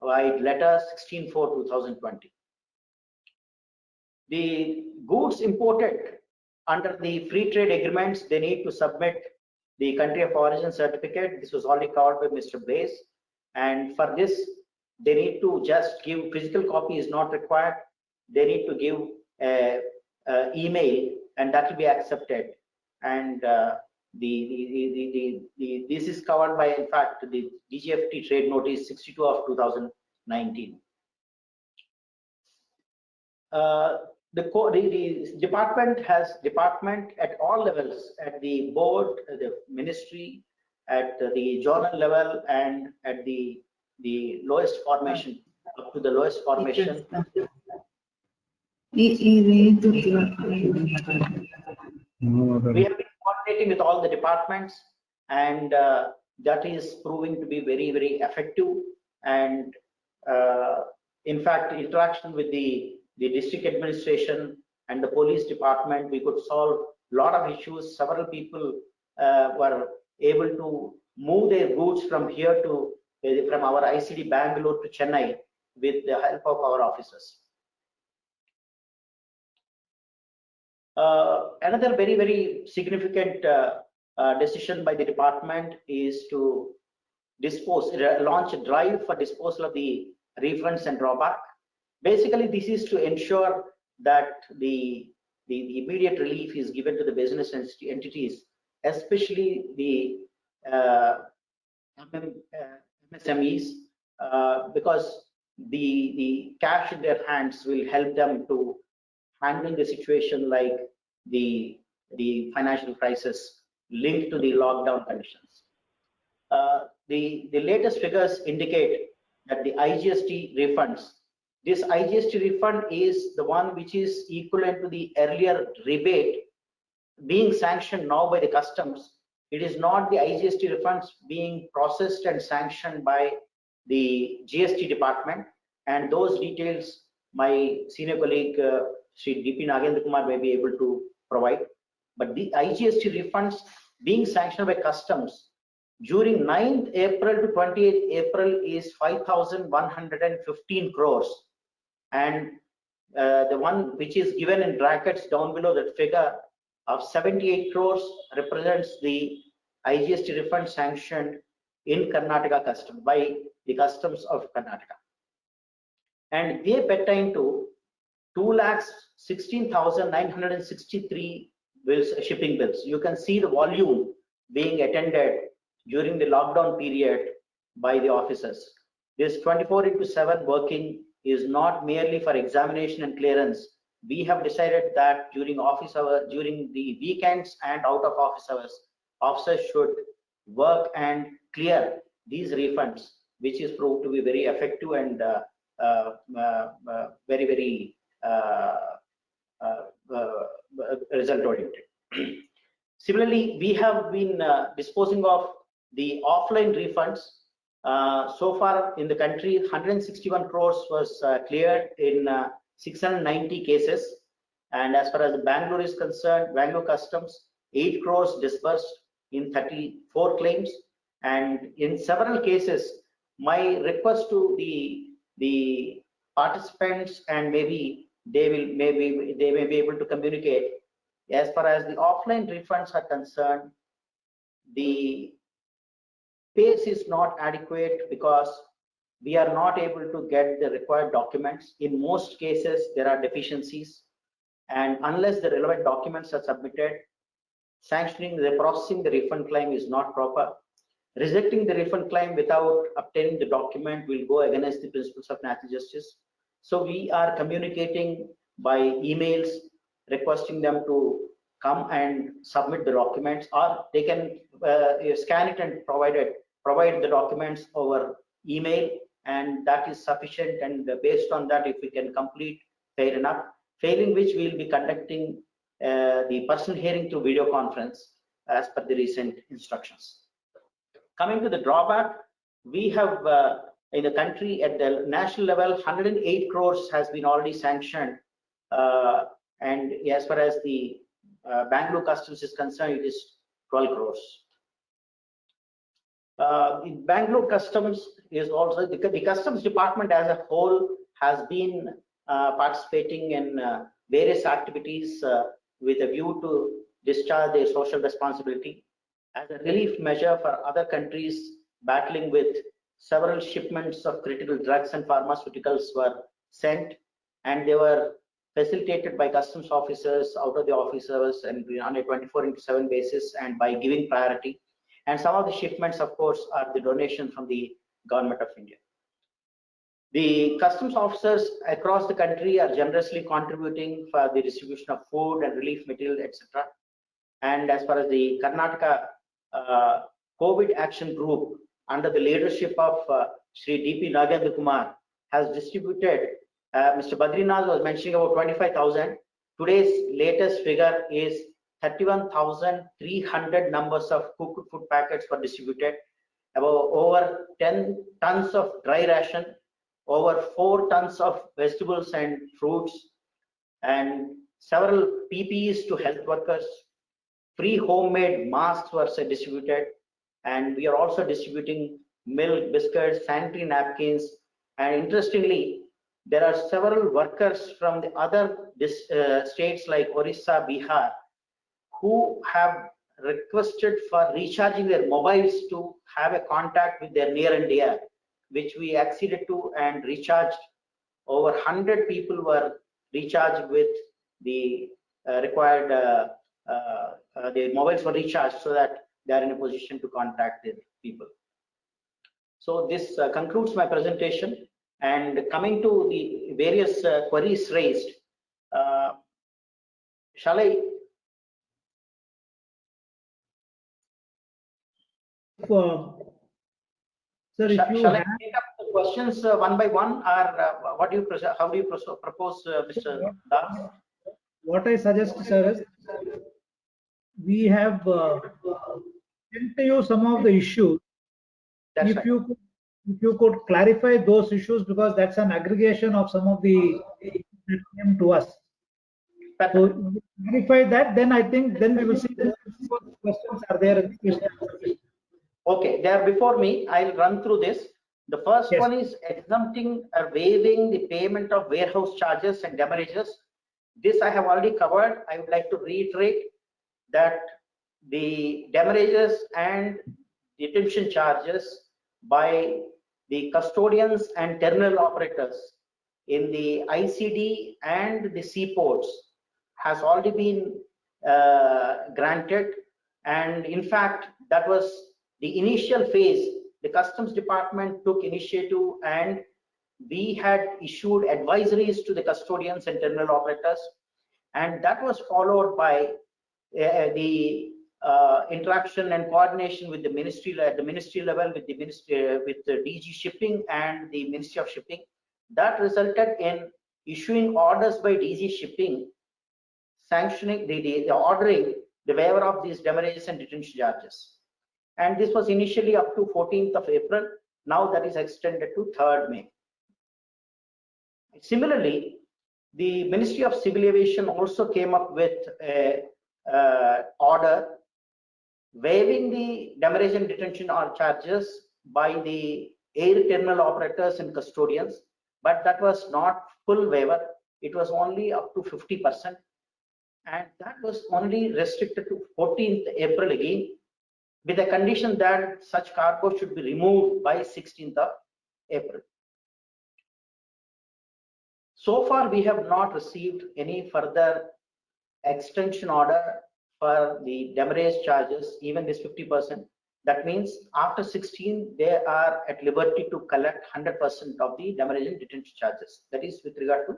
by letter 16/4/2020. The goods imported under the free trade agreements, they need to submit the country of origin certificate. This was already covered by Mr. Blaze. And for this, they need to just give physical copy is not required. They need to give email, and that will be accepted. And this is covered by, in fact, the DGFT trade notice 62 of 2019. the department has department at all levels, at the board, the ministry, at the journal level, and at the lowest formation, up to the lowest formation. We have been coordinating with all the departments, and that is proving to be very, very effective. And in fact, interaction with the district administration and the police department, we could solve a lot of issues. Several people were able to move their goods from here to from our ICD Bangalore to Chennai with the help of our officers. Another very, very significant decision by the department is to launch a drive for disposal of the refunds and drawback. Basically, this is to ensure that the immediate relief is given to the business entities, especially the MSMEs, because the cash in their hands will help them to handle the situation like the financial crisis linked to the lockdown conditions. The latest figures indicate that the IGST refunds, this IGST refund is the one which is equivalent to the earlier rebate being sanctioned now by the customs. It is not the IGST refunds being processed and sanctioned by the GST department, and those details my senior colleague Sri DP Nagendra Kumar may be able to provide. But the IGST refunds being sanctioned by customs during 9th April to 28th April is 5,115 crores, and the one which is given in brackets down below that figure of 78 crores represents the IGST refund sanctioned in Karnataka customs by the customs of Karnataka, and they pertain to 2,16,963 bills, shipping bills. You can see the volume being attended during the lockdown period by the officers. This 24/7 working is not merely for examination and clearance. We have decided that during office hours, during the weekends and out of office hours, officers should work and clear these refunds, which is proved to be very effective and very, very result oriented. Similarly, we have been disposing of the offline refunds. So far in the country, 161 crores was cleared in 690 cases, and as far as the Bangalore is concerned, Bangalore Customs 8 crores disbursed in 34 claims, and in several cases, my request to the participants, and maybe they may be able to communicate, as far as the offline refunds are concerned, the pace is not adequate because we are not able to get the required documents. In most cases, there are deficiencies, and unless the relevant documents are submitted, processing the refund claim is not proper. Rejecting the refund claim without obtaining the document will go against the principles of natural justice. So we are communicating by emails, requesting them to come and submit the documents, or they can scan it and provide the documents over email, and that is sufficient. And based on that, if we can complete, fair enough. Failing which, we will be conducting the personal hearing through video conference as per the recent instructions. Coming to the drawback, we have in the country at the national level, 108 crores has been already sanctioned, and as far as the Bangalore Customs is concerned, it is 12 crores. In Bangalore Customs is also the Customs Department as a whole has been participating in various activities with a view to discharge their social responsibility. As a relief measure for other countries battling with several shipments of critical drugs and pharmaceuticals were sent, and they were facilitated by customs officers out of the office hours and on a 24/7 basis, and by giving priority. And some of the shipments, of course, are the donation from the Government of India. The customs officers across the country are generously contributing for the distribution of food and relief material, etc. And as far as the Karnataka COVID Action Group, under the leadership of Sri D.P. Nagendra Kumar, has distributed, Mr. Badrinath was mentioning about 25,000. Today's latest figure is 31,300 numbers of cooked food packets were distributed, about over 10 tons of dry ration, over 4 tons of vegetables and fruits, and several PPEs to health workers. Free homemade masks were distributed, and we are also distributing milk, biscuits, sanitary napkins, and interestingly, there are several workers from the other states like Orissa, Bihar, who have requested for recharging their mobiles to have a contact with their near and dear, which we acceded to and recharged. Over 100 people were recharged with the required, the mobiles were recharged so that they are in a position to contact the people. So this concludes my presentation. And coming to the various queries raised, shall I? Sir, if you shall I take up the questions one by one, or what do you how do you propose, Mr. Das? What I suggest, sir, is we have sent to you some of the issues. That's If right. you could clarify those issues, because that's an aggregation of some of the that came to us. So if you clarify that, then I think then we will see what questions are there in the question. Okay, they are before me. I'll run through this. The first Yes. one is exempting or waiving the payment of warehouse charges and demurrages. This I have already covered. I would like to reiterate that the demurrages and detention charges by the custodians and terminal operators in the ICD and the seaports has already been granted, and in fact that was the initial phase. The customs department took initiative and we had issued advisories to the custodians and terminal operators, and that was followed by the interaction and coordination with the ministry at the ministry level, with the ministry, with the DG Shipping and the Ministry of Shipping. That resulted in issuing orders by DG Shipping sanctioning the ordering the waiver of these demurrages and detention charges. And this was initially up to 14th of April. Now that is extended to 3rd May. Similarly, the Ministry of Civil Aviation also came up with a order waiving the demurrage and detention or charges by the air terminal operators and custodians, but that was not full waiver. It was only up to 50%, and that was only restricted to 14th April again, with the condition that such cargo should be removed by 16th of April. So far, we have not received any further extension order for the demurrage charges, even this 50%. That means after 16, they are at liberty to collect 100% of the demurrage and detention charges. That is with regard to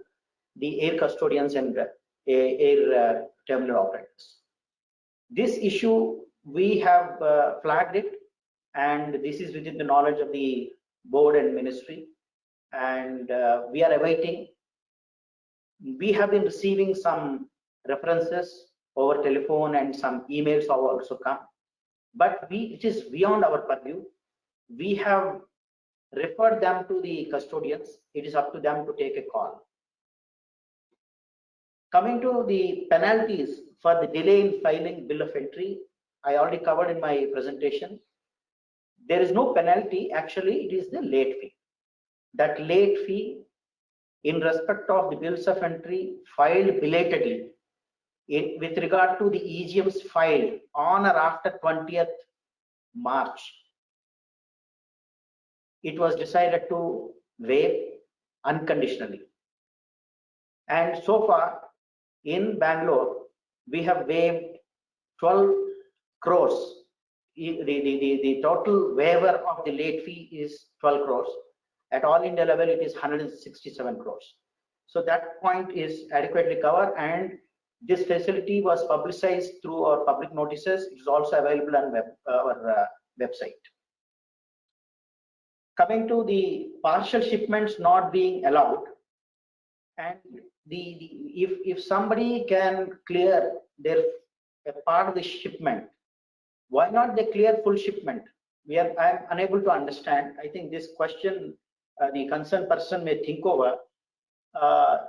the air custodians and air terminal operators. This issue, we have flagged it, and this is within the knowledge of the board and ministry, and we are awaiting. We have been receiving some references over telephone and some emails have also come, but it is beyond our purview. We have referred them to the custodians. It is up to them to take a call. Coming to the penalties for the delay in filing bill of entry, I already covered in my presentation. There is no penalty, actually it is the late fee. That late fee in respect of the bills of entry filed belatedly with regard to the EGMs filed on or after 20th March, it was decided to waive unconditionally. And so far in Bangalore, we have waived 12 crores. The total waiver of the late fee is 12 crores. At all India level, it is 167 crores. So that point is adequately covered, and this facility was publicized through our public notices. It is also available on our website. Coming to the partial shipments not being allowed, and if somebody can clear their a part of the shipment, why not they clear full shipment? I am unable to understand. I think this question the concerned person may think over.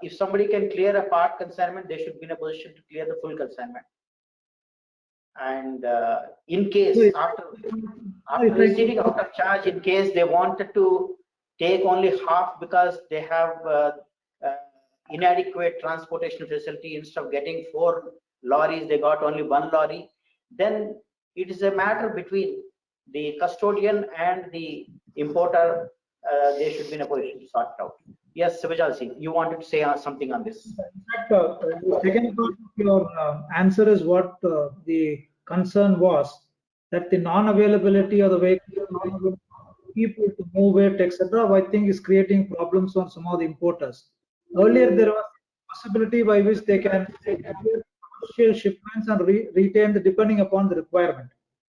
If somebody can clear a part consignment, they should be in a position to clear the full consignment. And in case after receiving out of charge, in case they wanted to take only half because they have inadequate transportation facility, instead of getting 4 lorries, they got only 1 lorry, then it is a matter between the custodian and the importer. They should be in a position to sort it out. Yes, Subhajal Singh, you wanted to say something on this. In fact, the second part of your answer is what the concern was, that the non-availability of the vehicle, people to move it, etc., I think is creating problems on some of the importers. Earlier, there was a possibility by which they can take commercial shipments and retain the depending upon the requirement.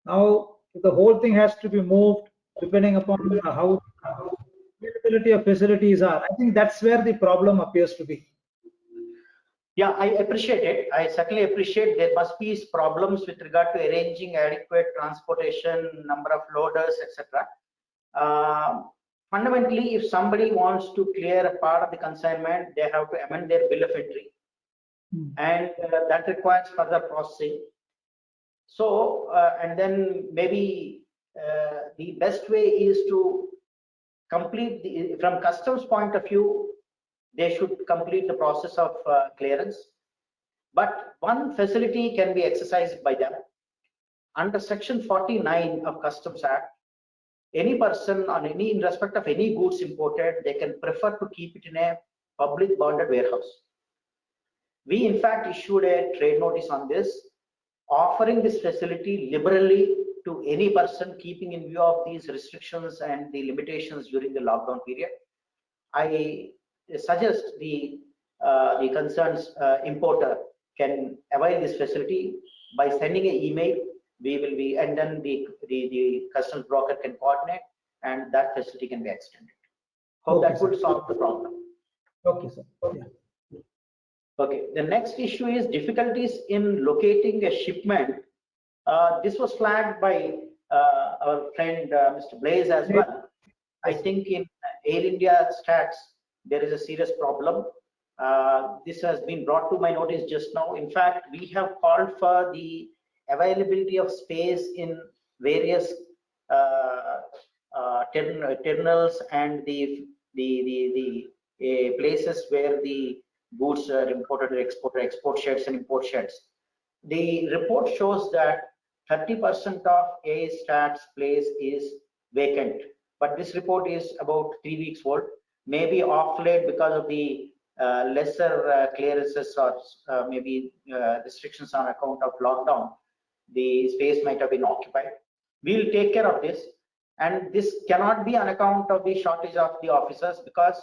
Now, the whole thing has to be moved depending upon how availability of facilities are. I think that's where the problem appears to be. Yeah, I appreciate it. I certainly appreciate there must be problems with regard to arranging adequate transportation, number of loaders, etc. Fundamentally, if somebody wants to clear a part of the consignment, they have to amend their bill of entry, and that requires further processing. So, and then maybe the best way is to complete from customs point of view, they should complete the process of clearance. But one facility can be exercised by them. Under Section 49 of Customs Act, any person in respect of any goods imported, they can prefer to keep it in a public bonded warehouse. We in fact issued a trade notice on this, offering this facility liberally to any person, keeping in view of these restrictions and the limitations during the lockdown period. I suggest the concerned importer can avail this facility by sending an email. We will be, and then the customs broker can coordinate, and that facility can be extended. Hope Okay, that would solve the problem. Okay, sir. Yeah. Okay, the next issue is difficulties in locating a shipment. This was flagged by our friend Mr. Blaze as well. I think in Air India stats, there is a serious problem. This has been brought to my notice just now. In fact, we have called for the availability of space in various terminals and the places where the goods are imported or exported, export sheds and import sheds. The report shows that 30% of AA Stats place is vacant, but this report is about 3 weeks old. Maybe off late because of the lesser clearances or maybe restrictions on account of lockdown. The space might have been occupied. We'll take care of this, and this cannot be on account of the shortage of the officers, because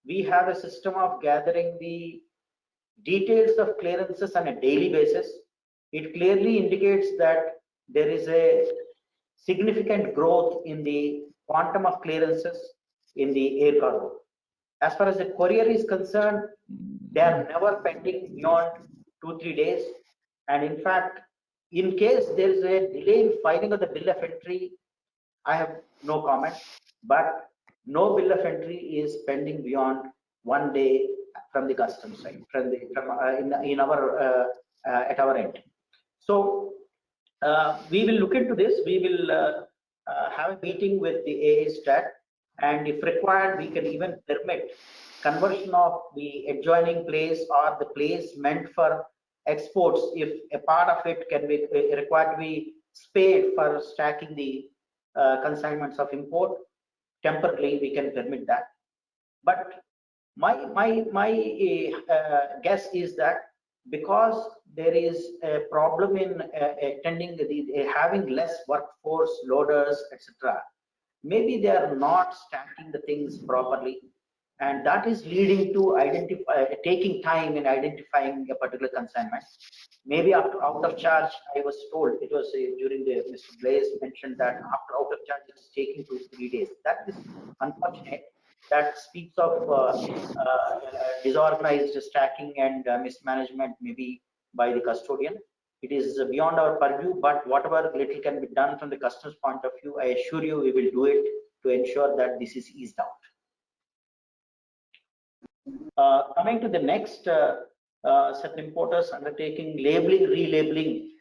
we have a system of gathering the details of clearances on a daily basis. It clearly indicates that there is a significant growth in the quantum of clearances in the air cargo. As far as the courier is concerned, they are never pending beyond 2-3 days. And in fact, in case there is a delay in filing of the bill of entry, I have no comment, but no bill of entry is pending beyond 1 day from the customs side, at our end. So we will look into this. We will have a meeting with the AA Stat, and if required, we can even permit conversion of the adjoining place or the place meant for exports if a part of it can be required to be spared for stacking the consignments of import. Temporarily, we can permit that. But my guess is that because there is a problem in attending having less workforce, loaders, etc., maybe they are not stacking the things properly, and that is leading to taking time in identifying a particular consignment. Maybe after out of charge, I was told it was during the Mr. Blaze mentioned that after out of charge it's taking 2 to 3 days. That is unfortunate. That speaks of disorganized stacking and mismanagement, maybe by the custodian. It is beyond our purview, but whatever little can be done from the customer's point of view, I assure you we will do it to ensure that this is eased out. Coming to the next certain importers undertaking labeling, relabeling.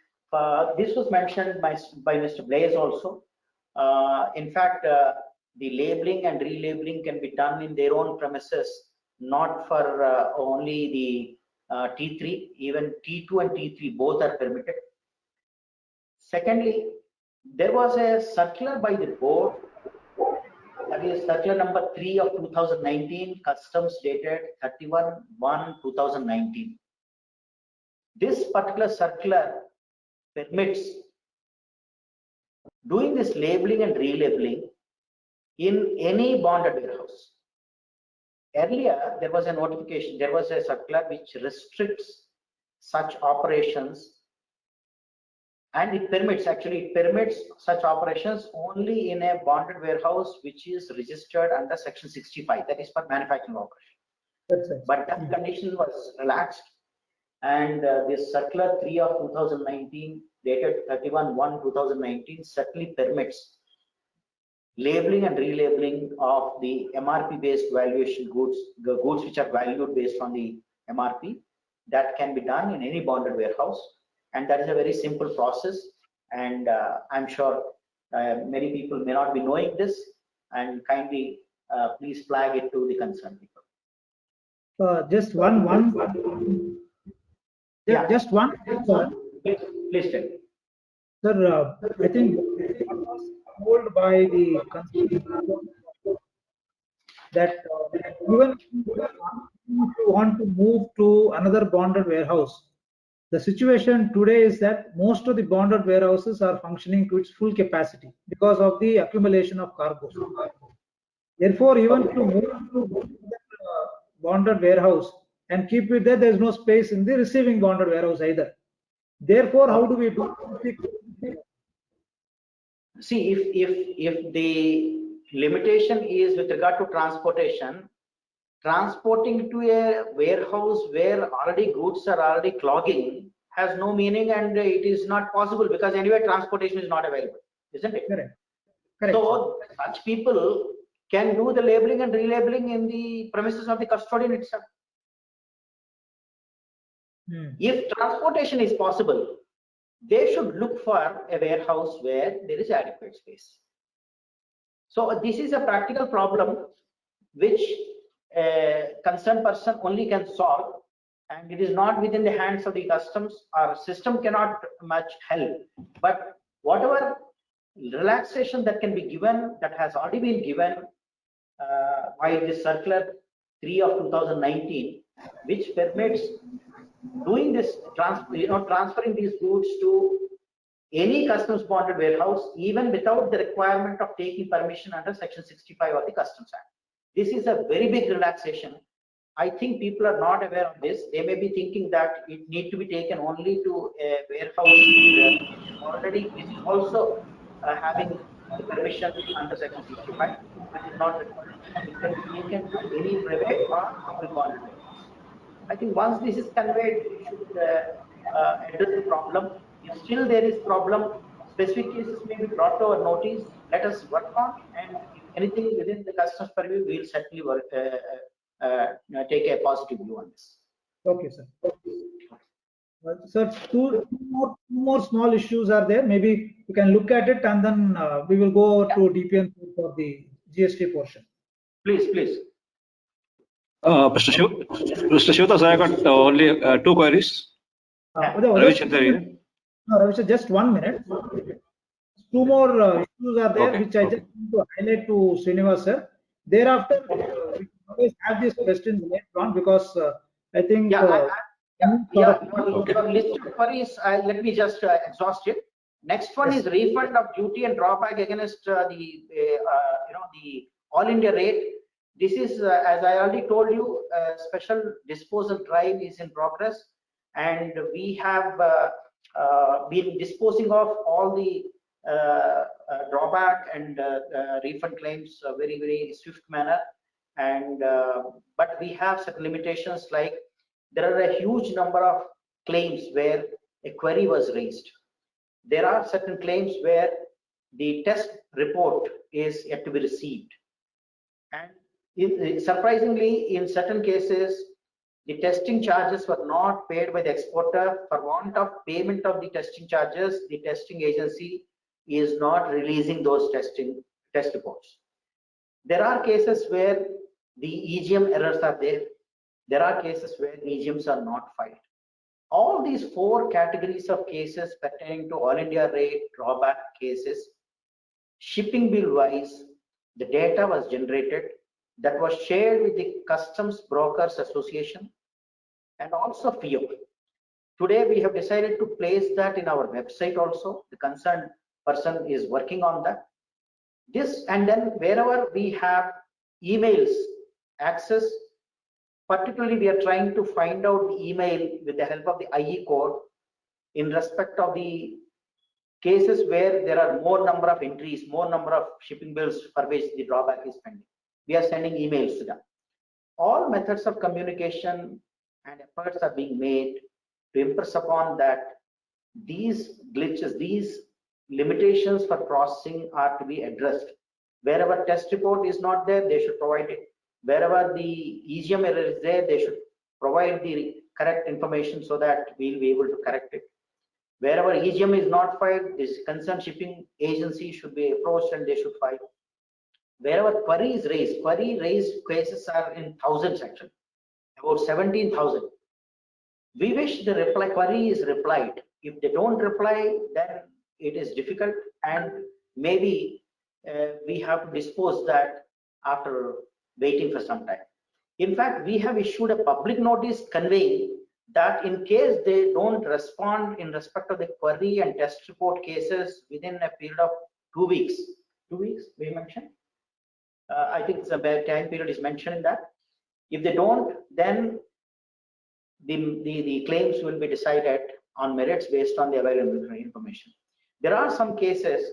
This was mentioned by Mr. Blaze also. In fact, the labeling and relabeling can be done in their own premises, not for only the T3, even T2 and T3 both are permitted. Secondly, there was a circular by the board, that is circular number 3 of 2019, customs dated 31/1/2019. This particular circular permits doing this labeling and relabeling in any bonded warehouse. Earlier, there was a notification, there was a circular which restricts such operations, and it permits such operations only in a bonded warehouse which is registered under section 65, that is for manufacturing operation. That's right. But that condition was relaxed, and this circular 3 of 2019 dated 31/1/2019 certainly permits labeling and relabeling of the MRP based valuation goods, the goods which are valued based on the MRP. That can be done in any bonded warehouse, and that is a very simple process, and I'm sure many people may not be knowing this, and kindly please flag it to the concerned people. Just one. Yeah. Just one. Please tell me. Sir, I think what was told by the concerned that even if you want to move to another bonded warehouse, the situation today is that most of the bonded warehouses are functioning to its full capacity because of the accumulation of cargoes. Therefore, even to move to bonded warehouse and keep it there, there is no space in the receiving bonded warehouse either. Therefore, how do we do? See, if the limitation is with regard to transportation, transporting to a warehouse where already goods are already clogging has no meaning, and it is not possible because anyway transportation is not available, isn't it? Correct. Correct. So such people can do the labeling and relabeling in the premises of the custodian itself. If transportation is possible, they should look for a warehouse where there is adequate space. So this is a practical problem which a concerned person only can solve, and it is not within the hands of the customs. Our system cannot much help, but whatever relaxation that can be given, that has already been given by the circular 3 of 2019, which permits doing this, transferring these goods to any customs bonded warehouse, even without the requirement of taking permission under section 65 of the Customs Act. This is a very big relaxation. I think people are not aware of this. They may be thinking that it need to be taken only to a warehouse already, which is also having the permission under section 65, which is not required. It can be taken to any private or public bonded warehouse. I think once this is conveyed, we should address the problem. If still there is problem, specific cases may be brought to our notice. Let us work on, and if anything within the customs purview, we will certainly work, take a positive view on this. Okay, sir. Sir, two more small issues are there. Maybe you can look at it, and then we will go to DPN for the GST portion. Please. Mr. Shivdas, I got only 2 queries. Ravi, just 1 minute. 2 more issues are there, which I just want to highlight to Srinivas sir. Thereafter, we always have these questions later on, because I think your list of queries, let me just exhaust it. Next one is refund of duty and drawback against the all India rate. This is, as I already told you, a special disposal drive is in progress, and we have been disposing of all the drawback and refund claims very swift manner. And but we have certain limitations, like there are a huge number of claims where a query was raised. There are certain claims where the test report is yet to be received, and surprisingly, in certain cases, the testing charges were not paid by the exporter. For want of payment of the testing charges, the testing agency is not releasing those test reports. There are cases where the EGM errors are there. There are cases where EGMs are not filed. All these 4 categories of cases pertaining to all India rate drawback cases, shipping bill wise, the data was generated that was shared with the Customs Brokers Association and also FIO. Today we have decided to place that in our website also. The concerned person is working on that. This, and then wherever we have emails access, particularly we are trying to find out the email with the help of the IE code in respect of the cases where there are more number of entries, more number of shipping bills for which the drawback is pending. We are sending emails to them. All methods of communication and efforts are being made to impress upon that these glitches, these limitations for processing are to be addressed. Wherever test report is not there, they should provide it. Wherever the EGM error is there, they should provide the correct information so that we'll be able to correct it. Wherever EGM is not filed, this concerned shipping agency should be approached and they should file. Wherever query is raised, query raised cases are in thousands actually, about 17,000. We wish the query is replied. If they don't reply, then it is difficult, and maybe we have to dispose that after waiting for some time. In fact, we have issued a public notice conveying that in case they don't respond in respect of the query and test report cases within a period of 2 weeks, 2 weeks we mentioned, I think the time period is mentioned in that. If they don't, then the claims will be decided on merits based on the available information. There are some cases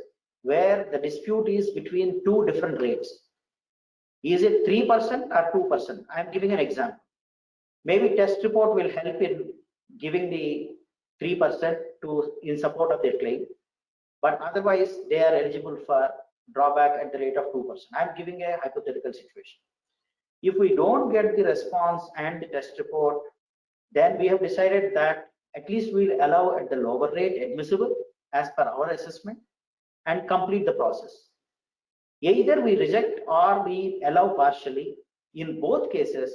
where the dispute is between 2 different rates. Is it 3% or 2%? I am giving an example. Maybe test report will help in giving the 3% in support of their claim, but otherwise they are eligible for drawback at the rate of 2%. I am giving a hypothetical situation. If we don't get the response and the test report, then we have decided that at least we'll allow at the lower rate admissible as per our assessment and complete the process. Either we reject or we allow partially. In both cases,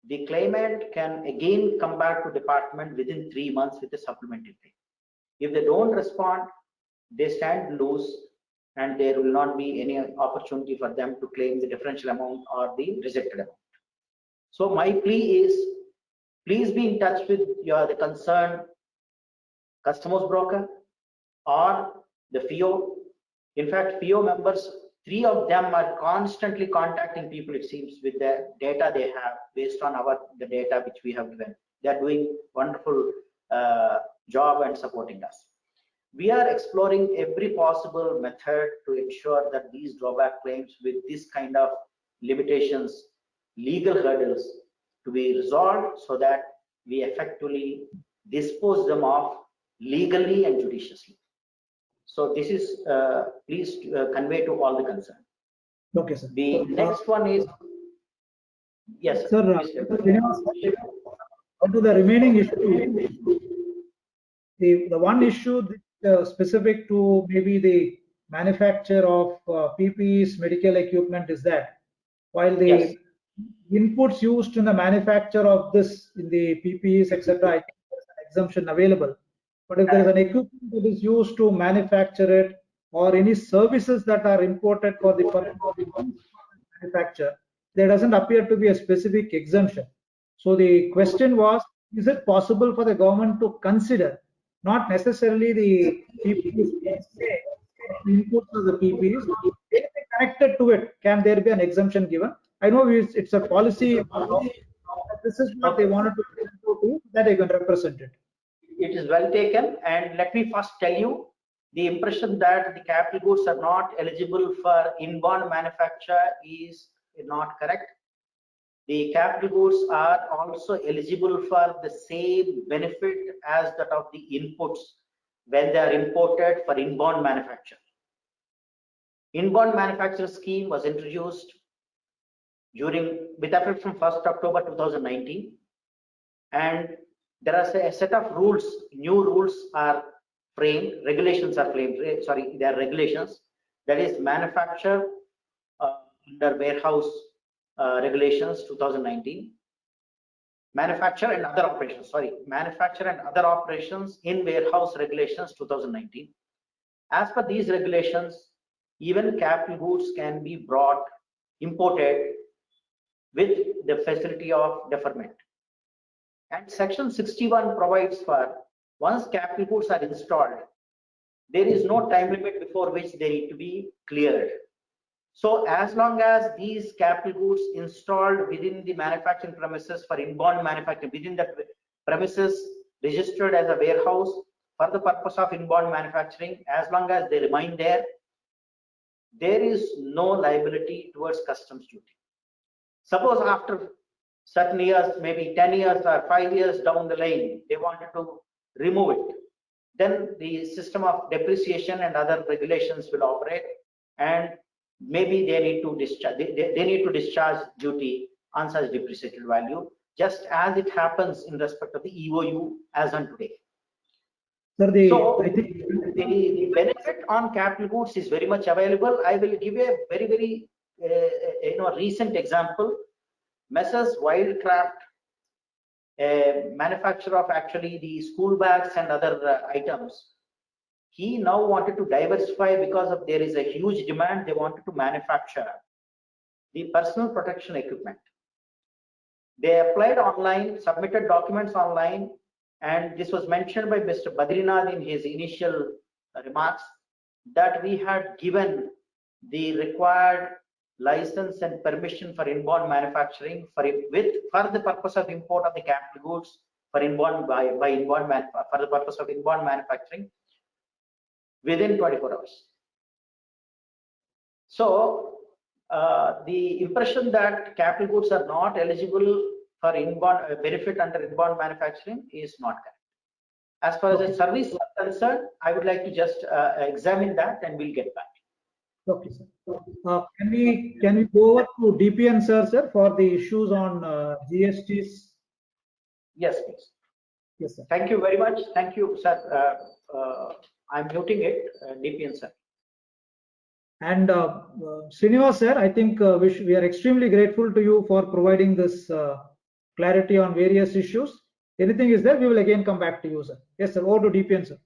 the claimant can again come back to department within 3 months with a supplementary claim. If they don't respond, they stand loose and there will not be any opportunity for them to claim the differential amount or the rejected amount. So my plea is, please be in touch with the concerned customers broker or the FIO. In fact, FIO members, 3 of them are constantly contacting people, it seems, with the data they have based on the data which we have given. They are doing wonderful job and supporting us. We are exploring every possible method to ensure that these drawback claims with this kind of limitations, legal hurdles, to be resolved so that we effectively dispose them off legally and judiciously. So this is please convey to all the concerned. Okay, sir. The next one is, yes, sir. To the remaining issue, the one issue that, specific to maybe the manufacture of PPEs, medical equipment, is that while the inputs used in the manufacture of this in the PPEs, etc., I think there's an exemption available. But if there is an equipment that is used to manufacture it, or any services that are imported for the purpose of the manufacture, there doesn't appear to be a specific exemption. So the question was, is it possible for the government to consider not necessarily the PPs per se, inputs of the PPs, anything connected to it. Can there be an exemption given? I know it's a policy. This is what they wanted to do, that they can represent it. It is well taken, and let me first tell you, the impression that the capital goods are not eligible for inbound manufacture is not correct. The capital goods are also eligible for the same benefit as that of the inputs when they are imported for inbound manufacture. Inbound manufacture scheme was introduced with effect from 1st October 2019, and there are a set of rules, new rules are framed, regulations are framed, sorry, they are regulations, that is manufacture under warehouse regulations 2019, manufacture and other operations, manufacture and other operations in warehouse regulations 2019. As per these regulations, even capital goods can be imported with the facility of deferment. And section 61 provides for, once capital goods are installed, there is no time limit before which they need to be cleared. So as long as these capital goods installed within the manufacturing premises for inbound manufacturing, within the premises registered as a warehouse for the purpose of inbound manufacturing, as long as they remain there, there is no liability towards customs duty. Suppose after certain years, maybe 10 years or 5 years down the line, they wanted to remove it, then the system of depreciation and other regulations will operate, and maybe they need to discharge, they need to discharge duty on such depreciated value, just as it happens in respect of the EOU as on today. Sir, So I think the benefit on capital goods is very much available. I will give a very recent example. Messrs. Wildcraft, a manufacturer of actually the school bags and other items, he now wanted to diversify because of there is a huge demand. They wanted to manufacture the personal protection equipment. They applied online, submitted documents online, and this was mentioned by Mr. Badrinath in his initial remarks that we had given the required license and permission for inbound manufacturing for the purpose of import of the capital goods for inbound for the purpose of inbound manufacturing within 24 hours. So the impression that capital goods are not eligible for inbound benefit under inbound manufacturing is not correct. As far as the service is concerned, I would like to just examine that, and we'll get back. Okay, sir. Can we go over to DPN, sir, for the issues on GSTs? Yes, please. Yes, sir. Thank you very much. Thank you, sir. I'm muting it, DPN, sir. And Srinivas, sir, I think we are extremely grateful to you for providing this clarity on various issues. Anything is there, we will again come back to you, sir. Yes, sir. Over to DPN, sir.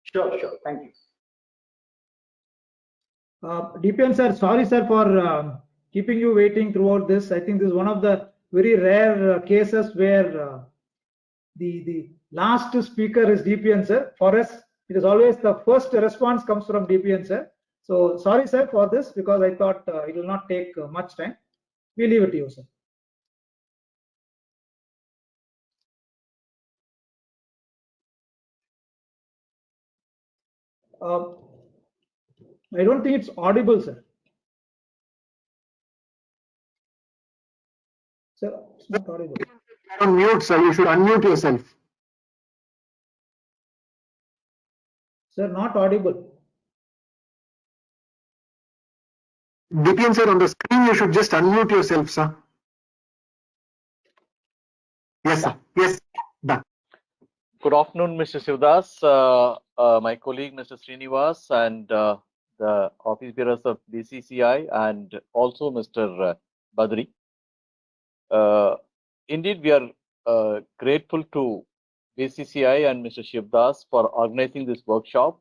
Sure. Thank you. DPN, sir, sorry, sir, for keeping you waiting throughout this. I think this is one of the very rare cases where the last speaker is DPN, sir. For us, it is always the first response comes from DPN, sir. So sorry, sir, for this, because I thought it will not take much time. We leave it to you, sir. I don't think it's audible, sir. Sir, it's not audible. You're on mute, sir. You should unmute yourself. Sir, not audible. DPN, sir, on the screen, you should just unmute yourself, sir. Yes, sir. Yes, done. Good afternoon, Mr. Shivdas, my colleague, Mr. Srinivas, and the office bearers of BCCI, and also Mr. Badri. Indeed, we are grateful to BCCI and Mr. Shivdas for organizing this workshop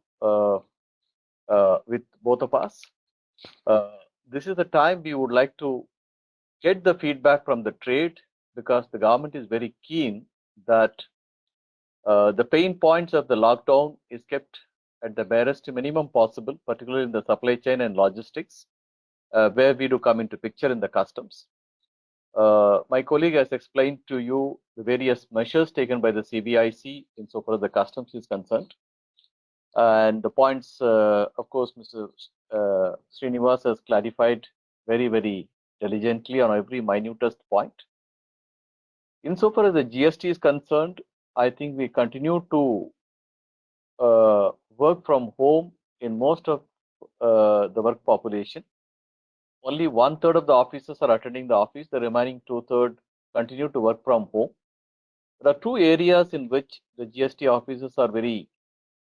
with both of us. This is the time we would like to get the feedback from the trade, because the government is very keen that The pain points of the lockdown is kept at the barest minimum possible, particularly in the supply chain and logistics, where we do come into picture in the customs. My colleague has explained to you the various measures taken by the CBIC insofar as the customs is concerned. And the points, of course, Mr. Srinivas has clarified very, very diligently on every minutest point. Insofar as the GST is concerned, I think we continue to work from home in most of the work population. Only 1/3 of the officers are attending the office. The remaining 2/3 continue to work from home. There are two areas in which the GST officers are very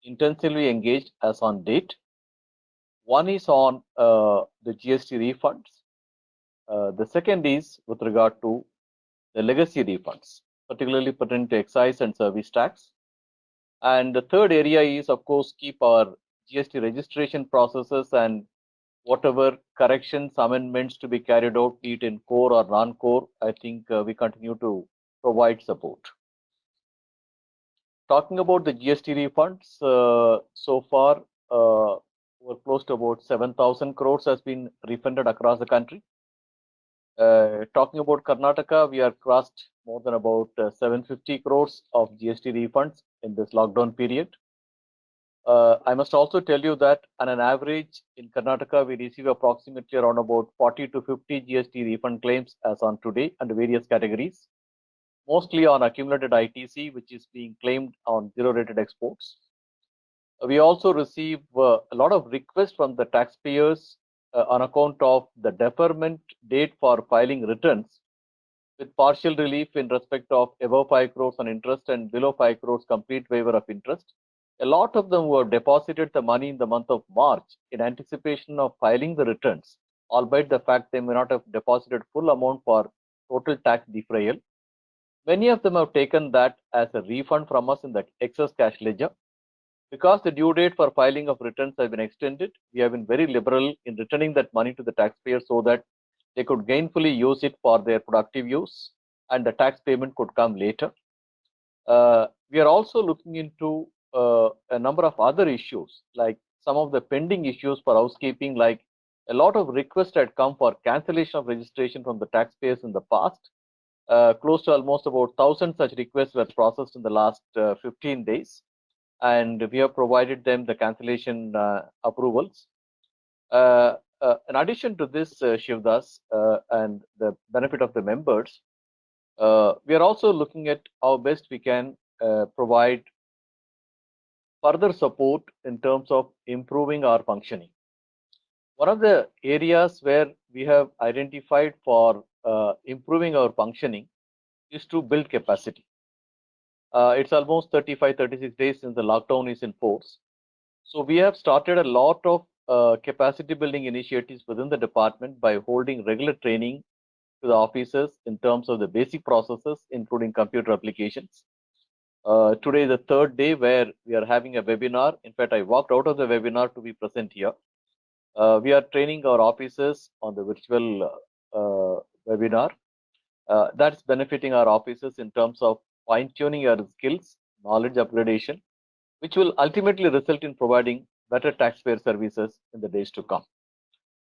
intensively engaged as on date. One is on the GST refunds. The second is with regard to the legacy refunds, particularly pertaining to excise and service tax. And the third area is, of course, keep our GST registration processes and whatever corrections, amendments to be carried out, be it in core or non-core. I think we continue to provide support. Talking about the GST refunds, so far, we're close to about 7,000 crores has been refunded across the country. Talking about Karnataka, we are crossed more than about 750 crores of GST refunds in this lockdown period. I must also tell you that on an average in Karnataka, we receive approximately around about 40 to 50 GST refund claims as on today under various categories, mostly on accumulated ITC, which is being claimed on zero-rated exports. We also receive a lot of requests from the taxpayers on account of the deferment date for filing returns, with partial relief in respect of above 5 crores on interest and below 5 crores complete waiver of interest. A lot of them who have deposited the money in the month of March in anticipation of filing the returns, albeit the fact they may not have deposited full amount for total tax defrayal. Many of them have taken that as a refund from us in the excess cash ledger. Because the due date for filing of returns has been extended, we have been very liberal in returning that money to the taxpayer so that they could gainfully use it for their productive use and the tax payment could come later. We are also looking into a number of other issues, like some of the pending issues for housekeeping, like a lot of requests had come for cancellation of registration from the taxpayers in the past. Close to almost about 1,000 such requests were processed in the last 15 days. And we have provided them the cancellation approvals. In addition to this, Shivdas, and the benefit of the members, we are also looking at how best we can provide further support in terms of improving our functioning. One of the areas where we have identified for improving our functioning is to build capacity. It's almost 35, 36 days since the lockdown is in force. So we have started a lot of capacity building initiatives within the department by holding regular training to the officers in terms of the basic processes, including computer applications. Today is the third day where we are having a webinar. In fact, I walked out of the webinar to be present here. We are training our officers on the virtual webinar. That's benefiting our officers in terms of fine-tuning our skills, knowledge upgradation, which will ultimately result in providing better taxpayer services in the days to come.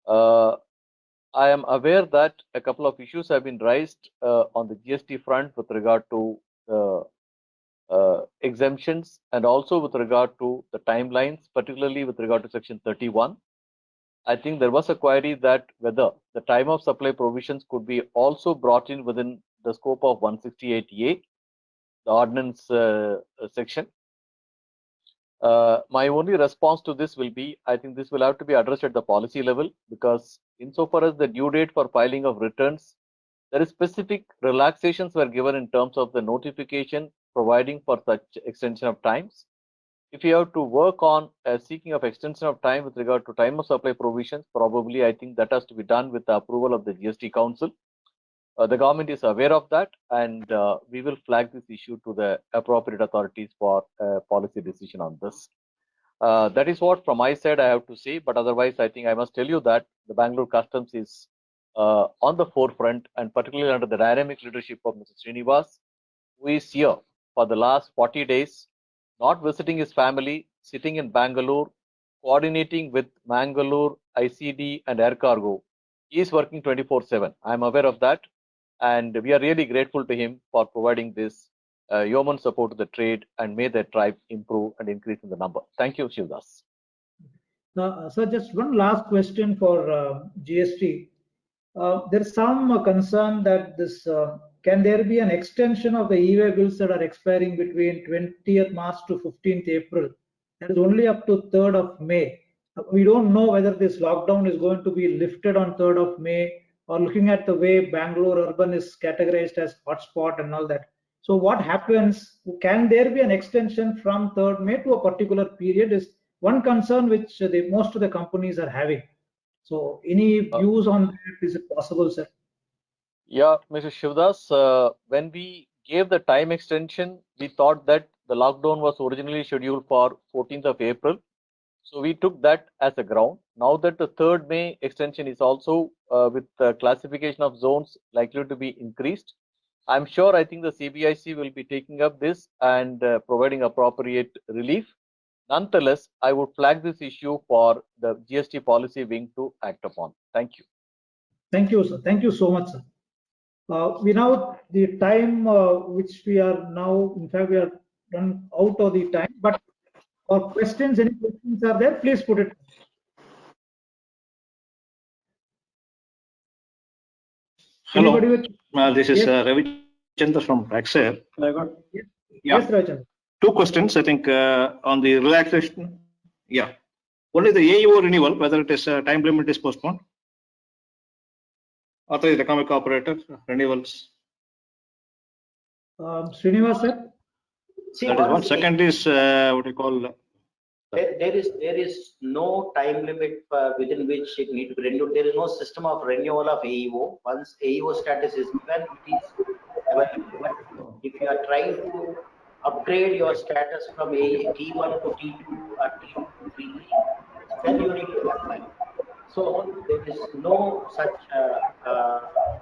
I am aware that a couple of issues have been raised on the GST front with regard to exemptions and also with regard to the timelines, particularly with regard to Section 31. I think there was a query that whether the time of supply provisions could be also brought in within the scope of 168A, the ordinance section. My only response to this will be, I think this will have to be addressed at the policy level, because insofar as the due date for filing of returns, there is specific relaxations were given in terms of the notification providing for such extension of times. If you have to work on seeking of extension of time with regard to time of supply provisions, probably I think that has to be done with the approval of the GST Council. The government is aware of that, and we will flag this issue to the appropriate authorities for policy decision on this. That is what from my side I have to say, but otherwise I think I must tell you that the Bangalore Customs is on the forefront, and particularly under the dynamic leadership of Mr. Srinivas, who is here for the last 40 days, not visiting his family, sitting in Bangalore, coordinating with Mangalore, ICD and Air Cargo. He is working 24/7. I'm aware of that. And we are really grateful to him for providing this yeoman support to the trade, and may their tribe improve and increase in the number. Thank you, Shivdas. Sir, just one last question for GST. There's some concern that this can there be an extension of the e-way bills that are expiring between 20th March to 15th April? That is only up to 3rd of May. We don't know whether this lockdown is going to be lifted on 3rd of May, or looking at the way Bangalore urban is categorized as hotspot and all that. So what happens? Can there be an extension from 3rd May to a particular period? Is one concern which most of the companies are having. So any views on that? Is it possible, sir? Yeah, Mr. Shivdas, when we gave the time extension, we thought that the lockdown was originally scheduled for 14th of April. So we took that as a ground. Now that the 3rd May extension is also with the classification of zones likely to be increased, I'm sure I think the CBIC will be taking up this and providing appropriate relief. Nonetheless, I would flag this issue for the GST policy wing to act upon. Thank you. Thank you, sir. Thank you so much, sir. We now, the time which we are now, in fact, we are run out of the time, but for questions, any questions are there, please put it. Hello, Anybody with, this is yes. Ravi Chandra from Praxair. Yes, Yeah, yes, Rajan. two questions, I think, on the relaxation. Yeah, one is the AEO renewal, whether it is time limit is postponed. Authorized economic operator renewals. Srinivas, sir. See, That is one. once Second is what you call. there is no time limit within which it need to be renewed. There is no system of renewal of AEO. Once AEO status is given, it is available. But if you are trying to upgrade your status from T1 to T2 or T2 to T3, then you need to apply. So there is no such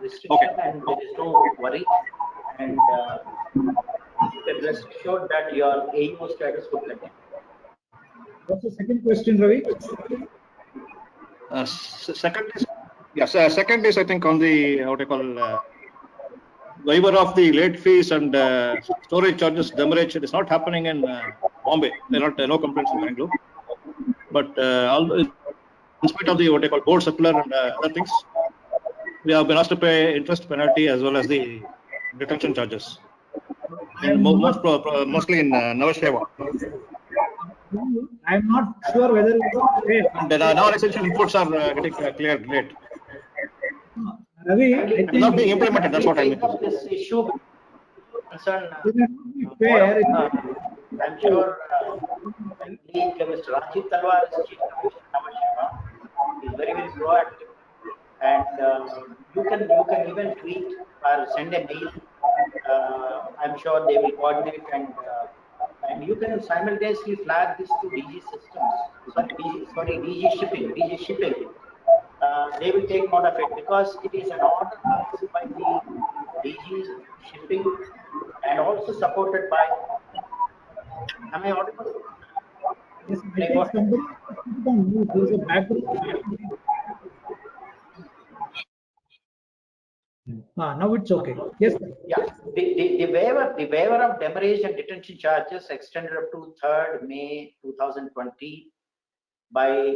restriction, and there is no worry. And you can rest assured that your AEO status will continue. What's the second question, Ravi? Second is, yes, second is I think on the what you call waiver of the late fees and storage charges, demurrage. It is not happening in Bombay. There are no complaints in Bangalore. But in spite of the what you call board circular and other things, we have been asked to pay interest penalty as well as the detention charges. And mostly in Navasheva. I'm not sure whether and non-essential imports are getting cleared late. Ravi, I think not being implemented. That's what I mean. This issue concern. it may not be fair. I'm sure Mr. Rajiv Talwar is Chief Commissioner Navasheva. He's very proactive, and you can even tweet or send a mail. I'm sure they will coordinate, and you can simultaneously flag this to DG Systems. Sorry, DG Shipping. They will take note of it because it is an order passed by the DG Shipping and also supported by. Am I audible? Yes, I think somebody there's a background. Now it's okay. Yes. Yeah, the waiver of demurrage and detention charges extended up to 3rd May 2020 by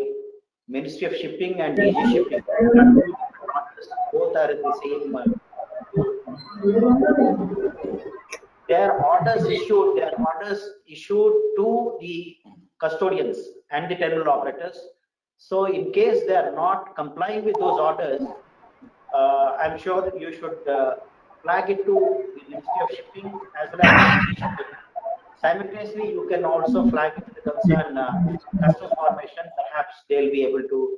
Ministry of Shipping and DG Shipping. Both are in the same. Their orders issued to the custodians and the terminal operators. So in case they are not complying with those orders, I'm sure that you should flag it to the Ministry of Shipping as well as DG Shipping. Simultaneously, you can also flag it to the concerned customs formation. Perhaps they'll be able to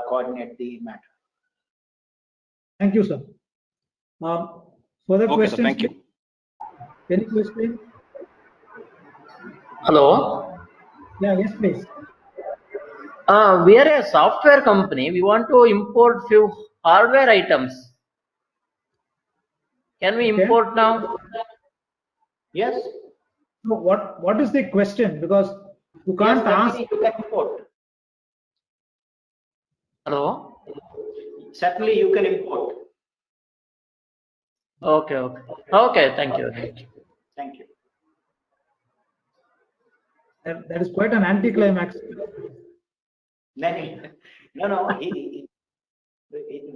coordinate the matter. Thank you, sir. Further questions? Sir, thank you. Any question? Hello. Yeah, yes, please. We are a software company. We want to import few hardware items. Can we import now? Yes, So what is the question? Because you can't Yes, ask. certainly you can import. Hello. Certainly you can import. Okay. Okay. Okay. Thank you. Thank you. Thank you. That is quite an anticlimax. No.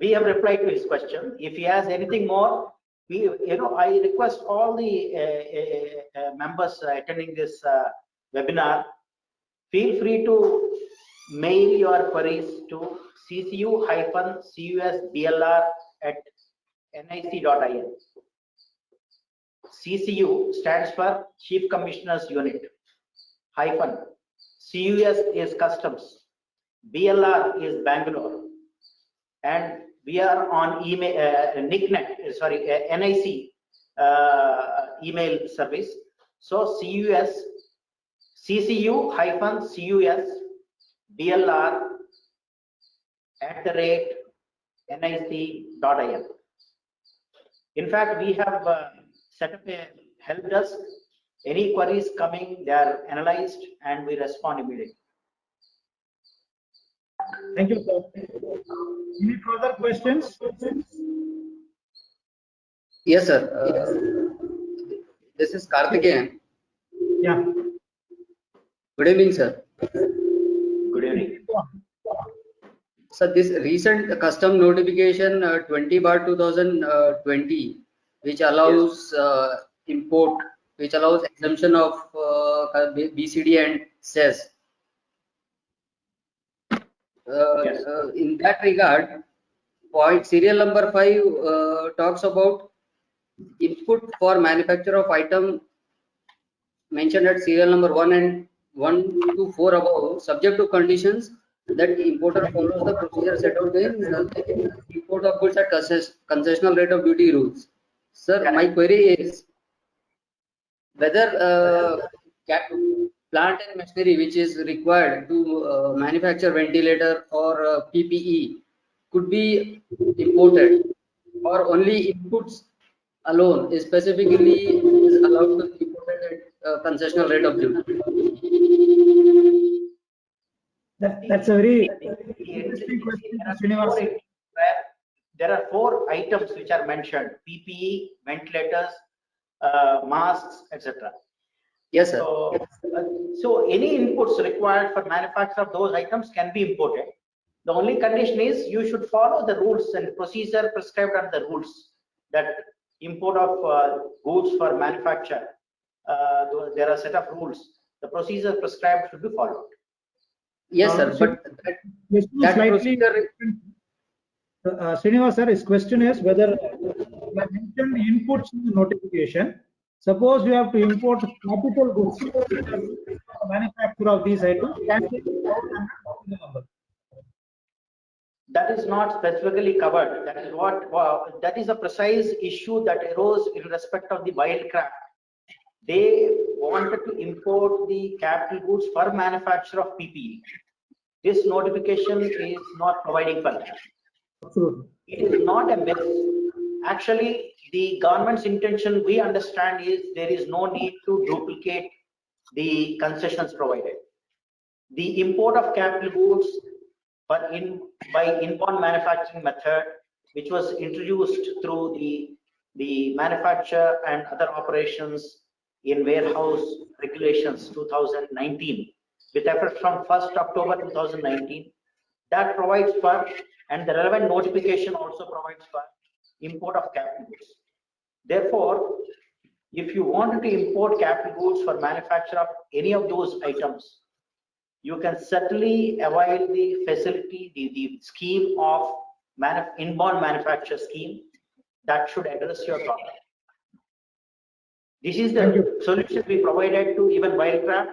We have replied to his question. If he has anything more, I request all the members attending this webinar, feel free to mail your queries to ccu-cusblr@nic.in. CCU stands for Chief Commissioner's Unit. Hyphen. CUS is Customs. BLR is Bangalore. And we are on email, NIC email service. So CCU-CUS BLR@nic.in. In fact, we have set up a help desk. Any queries coming, they are analyzed and we respond immediately. Thank you, sir. Any further questions? Yes, sir. This is Karthikeyan. Yeah. Good evening, sir. Good evening. So this recent custom notification 20/2020, which allows import, which allows exemption of BCD and cess. In that regard, serial number 5 talks about input for manufacture of item mentioned at serial number 1 and 1 to 4 above, subject to conditions that importer follows the procedure set out in import of goods at concessional rate of duty rules. Sir, my query is whether plant and machinery which is required to manufacture ventilator or PPE could be imported, or only inputs alone is specifically allowed to be imported at concessional rate of duty. That's a very interesting question, Srinivas. There are 4 items which are mentioned: PPE, ventilators, masks, etc. Yes, sir. So any inputs required for manufacture of those items can be imported. The only condition is you should follow the rules and procedure prescribed under the rules that import of goods for manufacture. There are a set of rules. The procedure prescribed should be followed. Yes, sir. But that procedure. Srinivas sir, his question is whether you mentioned inputs in the notification. Suppose you have to import capital goods, manufacture of these items, can be number. That is not specifically covered. That is that is a precise issue that arose in respect of the Wildcraft. They wanted to import the capital goods for manufacture of PPE. This notification is not providing for that. Absolutely. It is not a myth. Actually, the government's intention, we understand, is there is no need to duplicate the concessions provided. The import of capital goods by inbound manufacturing method, which was introduced through the manufacture and other operations in warehouse regulations 2019, with effect from 1st October 2019, that provides for, and the relevant notification also provides for, import of capital goods. Therefore, if you wanted to import capital goods for manufacture of any of those items, you can certainly avail the facility, the scheme of inbound manufacture scheme that should address your problem. This is the solution we provided to even Wildcraft,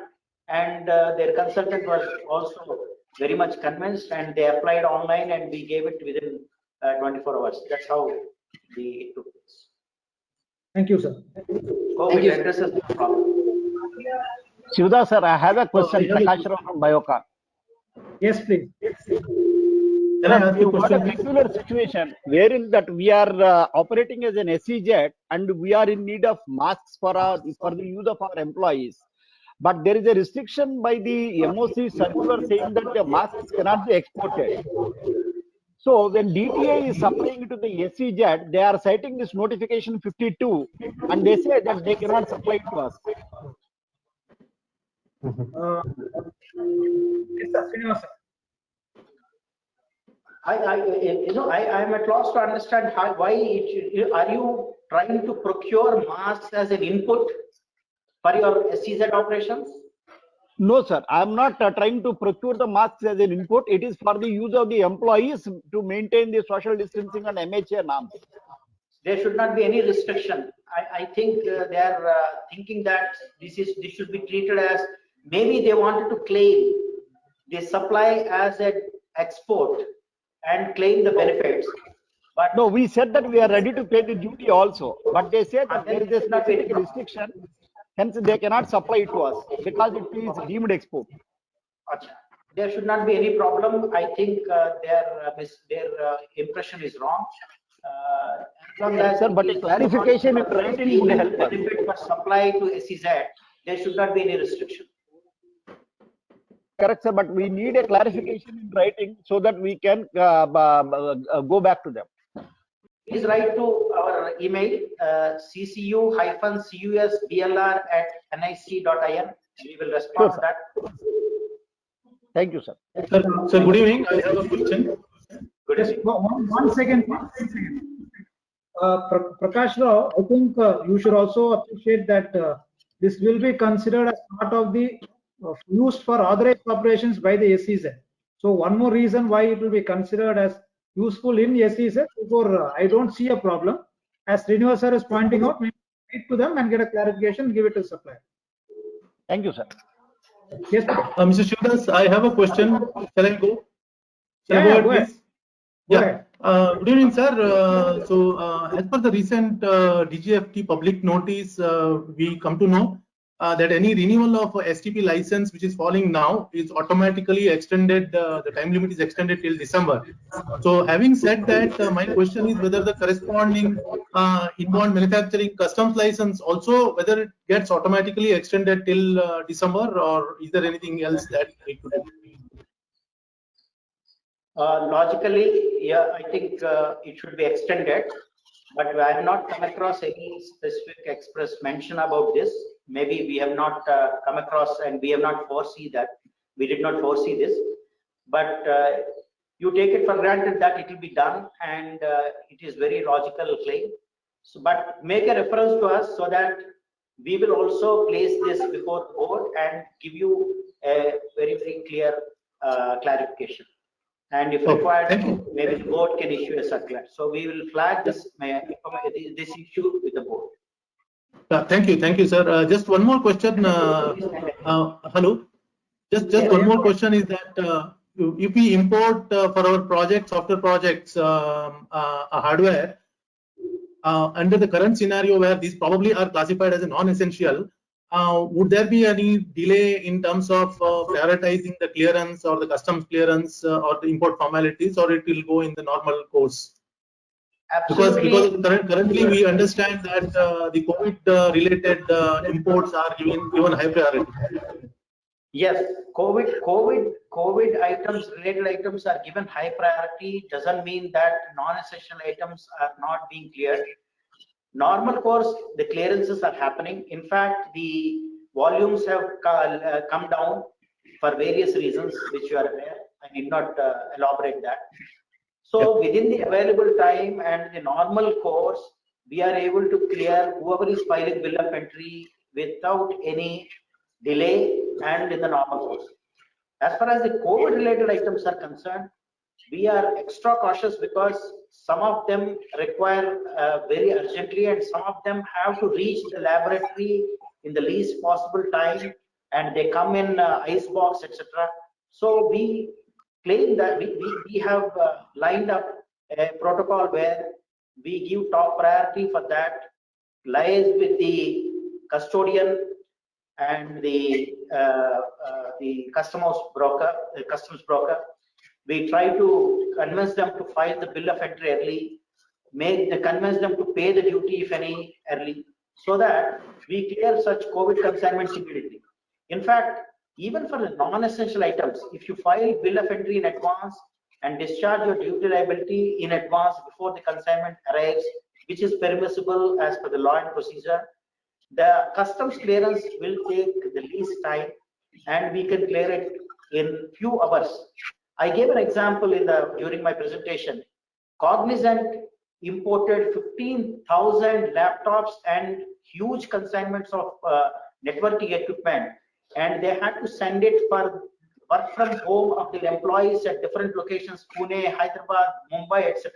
and their consultant was also very much convinced, and they applied online, and we gave it within 24 hours. That's how we took this. Thank you, sir. Hope it addresses the problem. Shivdas sir, I have a question. Prakash Rao from Biocon. Yes, please. Sir, we got a peculiar situation wherein that we are operating as an SEZ and we are in need of masks for the use of our employees. But there is a restriction by the MOC circular saying that the masks cannot be exported. So when DTA is supplying to the SEZ, they are citing this notification 52, and they say that they cannot supply to us. I am at loss to understand why are you trying to procure masks as an input for your SEZ operations? No, sir. I am not trying to procure the masks as an input. It is for the use of the employees to maintain the social distancing and MHA norms. There should not be any restriction. I think they are thinking that this should be treated as, maybe they wanted to claim the supply as an export and claim the benefits. But no, we said that we are ready to pay the duty also. But they say that there is a specific restriction. Hence, they cannot supply it to us because it is deemed export. There should not be any problem. I think their impression is wrong. Sir, but a clarification in writing would help us. Benefit for supply to SEZ, there should not be any restriction. Correct, sir, but we need a clarification in writing so that we can go back to them. Please write to our email ccu-cusblr@nic.in. We will respond to that. Thank you, sir. Sir, good evening. I have a question. Good evening. One second. Prakash Rao, I think you should also appreciate that this will be considered as part of the used for authorized operations by the SEZ. So one more reason why it will be considered as useful in SEZ, therefore I don't see a problem. As Srinivas sir is pointing out, we write to them and get a clarification, give it to supplier. Thank you, sir. Yes, Mr. Shivdas, I have a question. Shall I go? Shall I go ahead, please? Yeah. Good evening, sir. As per the recent DGFT public notice, we come to know that any renewal of STP license which is falling now is automatically extended, the time limit is extended till December. So having said that, my question is whether the corresponding inbound manufacturing customs license also, whether it gets automatically extended till December, or is there anything else that we could do? Logically, yeah, I think it should be extended, but I have not come across any specific express mention about this. Maybe we have not come across, and we have not foresee that. We did not foresee this, but you take it for granted that it will be done, and it is very logical claim. So, but make a reference to us so that we will also place this before the board and give you a very clear clarification. And if required, maybe the board can issue a circular. So we will flag this issue with the board. Thank you, sir. Just one more question. Hello. Just one more question is that if we import for our projects, software projects, hardware under the current scenario where these probably are classified as a non-essential, would there be any delay in terms of prioritizing the clearance or the customs clearance or the import formalities, or it will go in the normal course? Absolutely. Because currently we understand that the COVID related imports are given high priority. Yes, COVID items, related items are given high priority. Doesn't mean that non-essential items are not being cleared. Normal course, the clearances are happening. In fact, the volumes have come down for various reasons, which you are aware. I need not elaborate that. So within the available time and the normal course, we are able to clear whoever is filing bill of entry without any delay and in the normal course. As far as the COVID related items are concerned, we are extra cautious because some of them require very urgently, and some of them have to reach the laboratory in the least possible time, and they come in ice box, etc. So we claim that we have lined up a protocol where we give top priority for that, liaise with the custodian and the customs broker. We try to convince them to file the bill of entry early. convince them to pay the duty if any early, so that we clear such COVID consignments immediately. In fact, even for the non-essential items, if you file bill of entry in advance and discharge your duty liability in advance before the consignment arrives, which is permissible as per the law and procedure, the customs clearance will take the least time and we can clear it in few hours. I gave an example during my presentation. Cognizant imported 15,000 laptops and huge consignments of networking equipment, and they had to send it for work from home of the employees at different locations, Pune, Hyderabad, Mumbai, etc.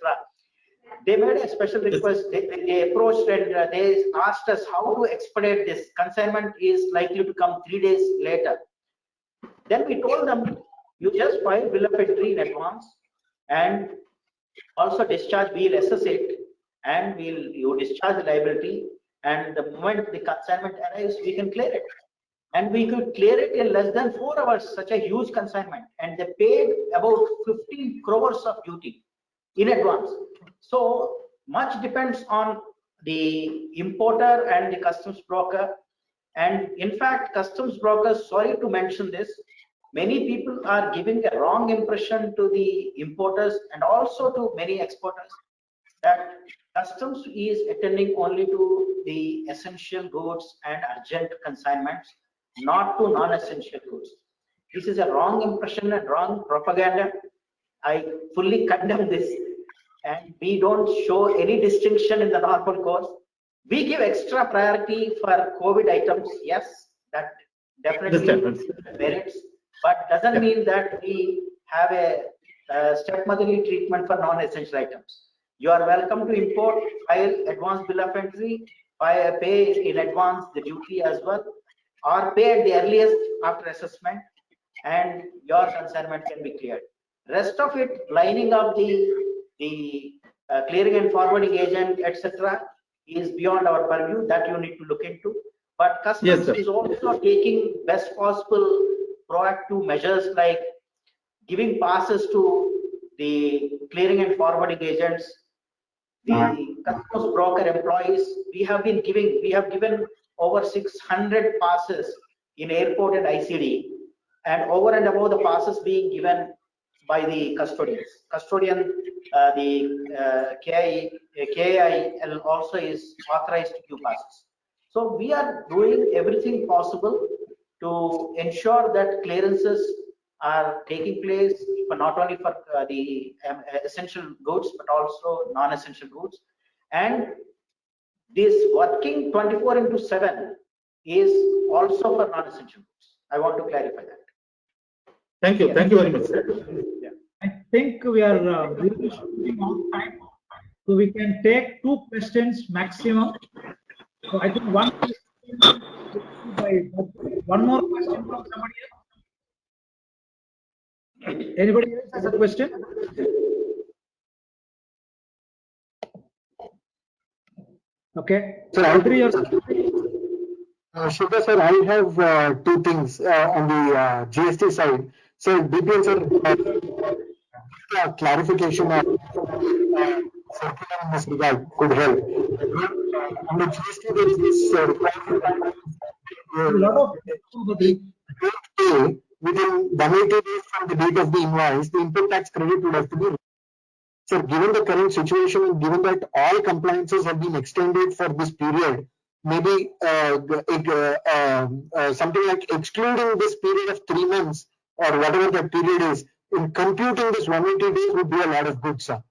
They made a special request. They approached and they asked us how to expedite this. Consignment is likely to come 3 days later. Then we told them, you just file bill of entry in advance and also discharge, we'll assess it and you discharge the liability, and the moment the consignment arrives, we can clear it. And we could clear it in less than 4 hours, such a huge consignment. And they paid about 15 crores of duty in advance. So much depends on the importer and the customs broker. And in fact, customs brokers, sorry to mention this, many people are giving a wrong impression to the importers and also to many exporters that customs is attending only to the essential goods and urgent consignments, not to non-essential goods. This is a wrong impression and wrong propaganda. I fully condemn this, and we don't show any distinction in the normal course. We give extra priority for COVID items, yes, that definitely merits, but doesn't mean that we have a stepmotherly treatment for non-essential items. You are welcome to import, file advance bill of entry, pay in advance the duty as well, or pay at the earliest after assessment, and your consignment can be cleared. Rest of it, lining up the clearing and forwarding agent, etc., is beyond our purview. That you need to look into. But customs is also taking best possible proactive measures like giving passes to the clearing and forwarding agents, the customs broker employees. We have given over 600 passes in airport and ICD, and over and above the passes being given by the custodians. Custodian, the KIL also is authorized to give passes. So we are doing everything possible to ensure that clearances are taking place, but not only for the essential goods, but also non-essential goods. And this working 24/7 is also for non-essential goods. I want to clarify that. Thank you. Thank you very much, sir. I think we are really shooting out time, so we can take 2 questions maximum. So I think one question by one more question from somebody else. Anybody else has a question? Okay. So Shubha sir, I have 2 things on the GST side. So DPN sir, clarification of circular in this regard could help. On the GST, there is this within 180 days from the date of the invoice, the input tax credit would have to be. So given the current situation and given that all compliances have been extended for this period, maybe something like excluding this period of 3 months or whatever that period is, in computing this 180 days would be a lot of good, sir.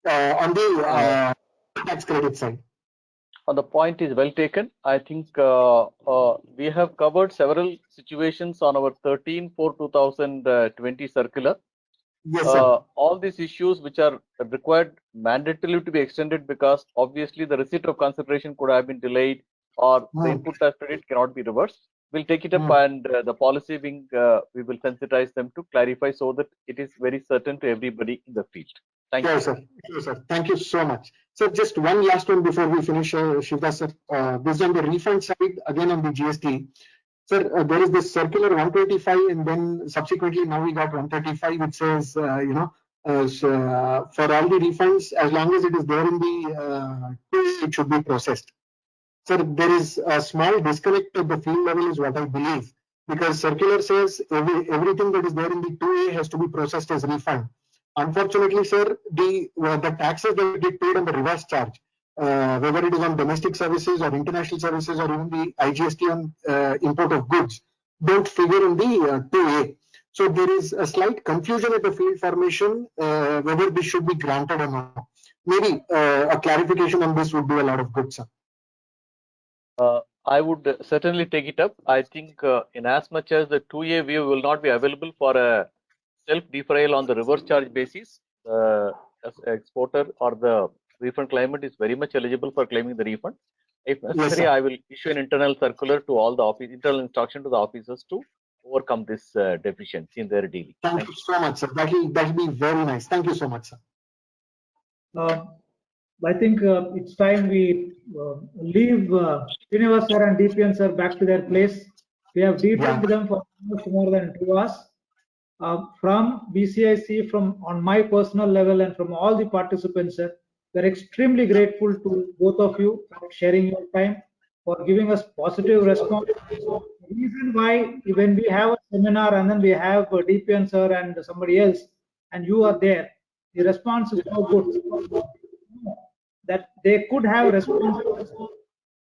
On the tax credit side. The point is well taken. I think we have covered several situations on our 13/4/2020 circular. Yes, sir. All these issues which are required mandatorily to be extended because obviously the receipt of consideration could have been delayed or the input tax credit cannot be reversed. We'll take it up and the policy wing, we will sensitize them to clarify so that it is very certain to everybody in the field. Thank you. Sir. Sure, sir. Thank you so much. So just one last one before we finish, Shiva sir. This on the refund side, again on the GST. Sir, there is this circular 125 and then subsequently now we got 135 which says, for all the refunds, as long as it is there in the it should be processed. Sir, there is a small disconnect at the field level is what I believe, because circular says everything that is there in the 2A has to be processed as refund. Unfortunately, sir, the taxes that get paid on the reverse charge, whether it is on domestic services or international services or even the IGST on import of goods, don't figure in the 2A. So there is a slight confusion at the field formation whether this should be granted or not. Maybe a clarification on this would do a lot of good, sir. I would certainly take it up. I think in as much as the 2A view will not be available for a self-deferral on the reverse charge basis, as exporter or the refund claimant is very much eligible for claiming the refund. If necessary, Yes, I will issue an internal circular to all the internal instruction to the officers to overcome this deficiency in their dealing. Thank you so much, sir. That will be very nice. Thank you so much, sir. I think it's time we leave Srinivas sir and DPN sir back to their place. We have debriefed them for almost more than 2 hours. From BCIC, from on my personal level and from all the participants, sir, we're extremely grateful to both of you for sharing your time, for giving us positive response. The reason why when we have a seminar and then we have DPN sir and somebody else and you are there, the response is so good that they could have responses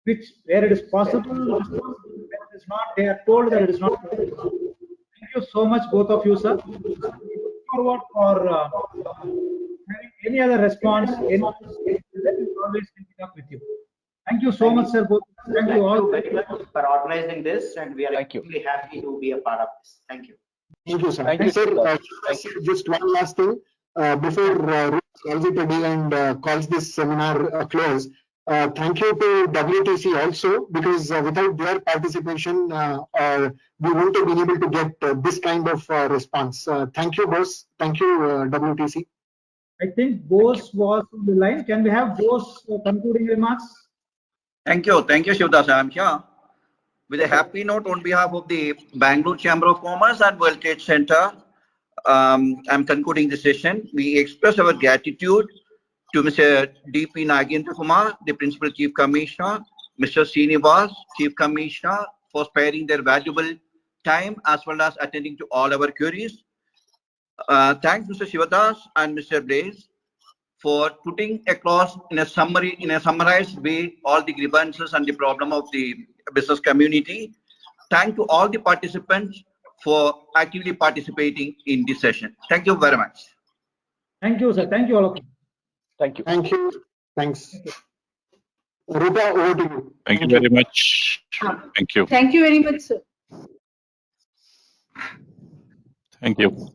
which where it is possible, where it is not, they are told that it is not possible. Thank you so much, both of you, sir. Look forward for having any other response. Let me always pick it up with you. Thank you so much, sir. Both. Thank you all. Thank you very much for organizing this, and we are extremely happy to be a part of this. Thank you. Thank you, sir. Thank you, sir. sir. Just one last thing before Ruth calls it a day and calls this seminar a close. Thank you to WTC also, because without their participation, we wouldn't have been able to get this kind of response. Thank you, boss. Thank you, WTC. I think Bose was on the line. Can we have Bose concluding remarks? Thank you, Shivdas. I'm here with a happy note on behalf of the Bangalore Chamber of Commerce and World Trade Center. I'm concluding the session. We express our gratitude to Mr. D.P. Nagendra Kumar, the Principal Chief Commissioner, Mr. Srinivas, Chief Commissioner, for sparing their valuable time as well as attending to all our queries. Thanks Mr. Shivadas and Mr. Blaze for putting across in a summarized way all the grievances and the problem of the business community. Thank to all the participants for actively participating in this session. Thank you very much. Thank you, sir. Thank you all of you. Thank you. Thank you. Thanks. Rupa, over to you. Thank you very much. Thank you. Thank you very much, sir. Thank you.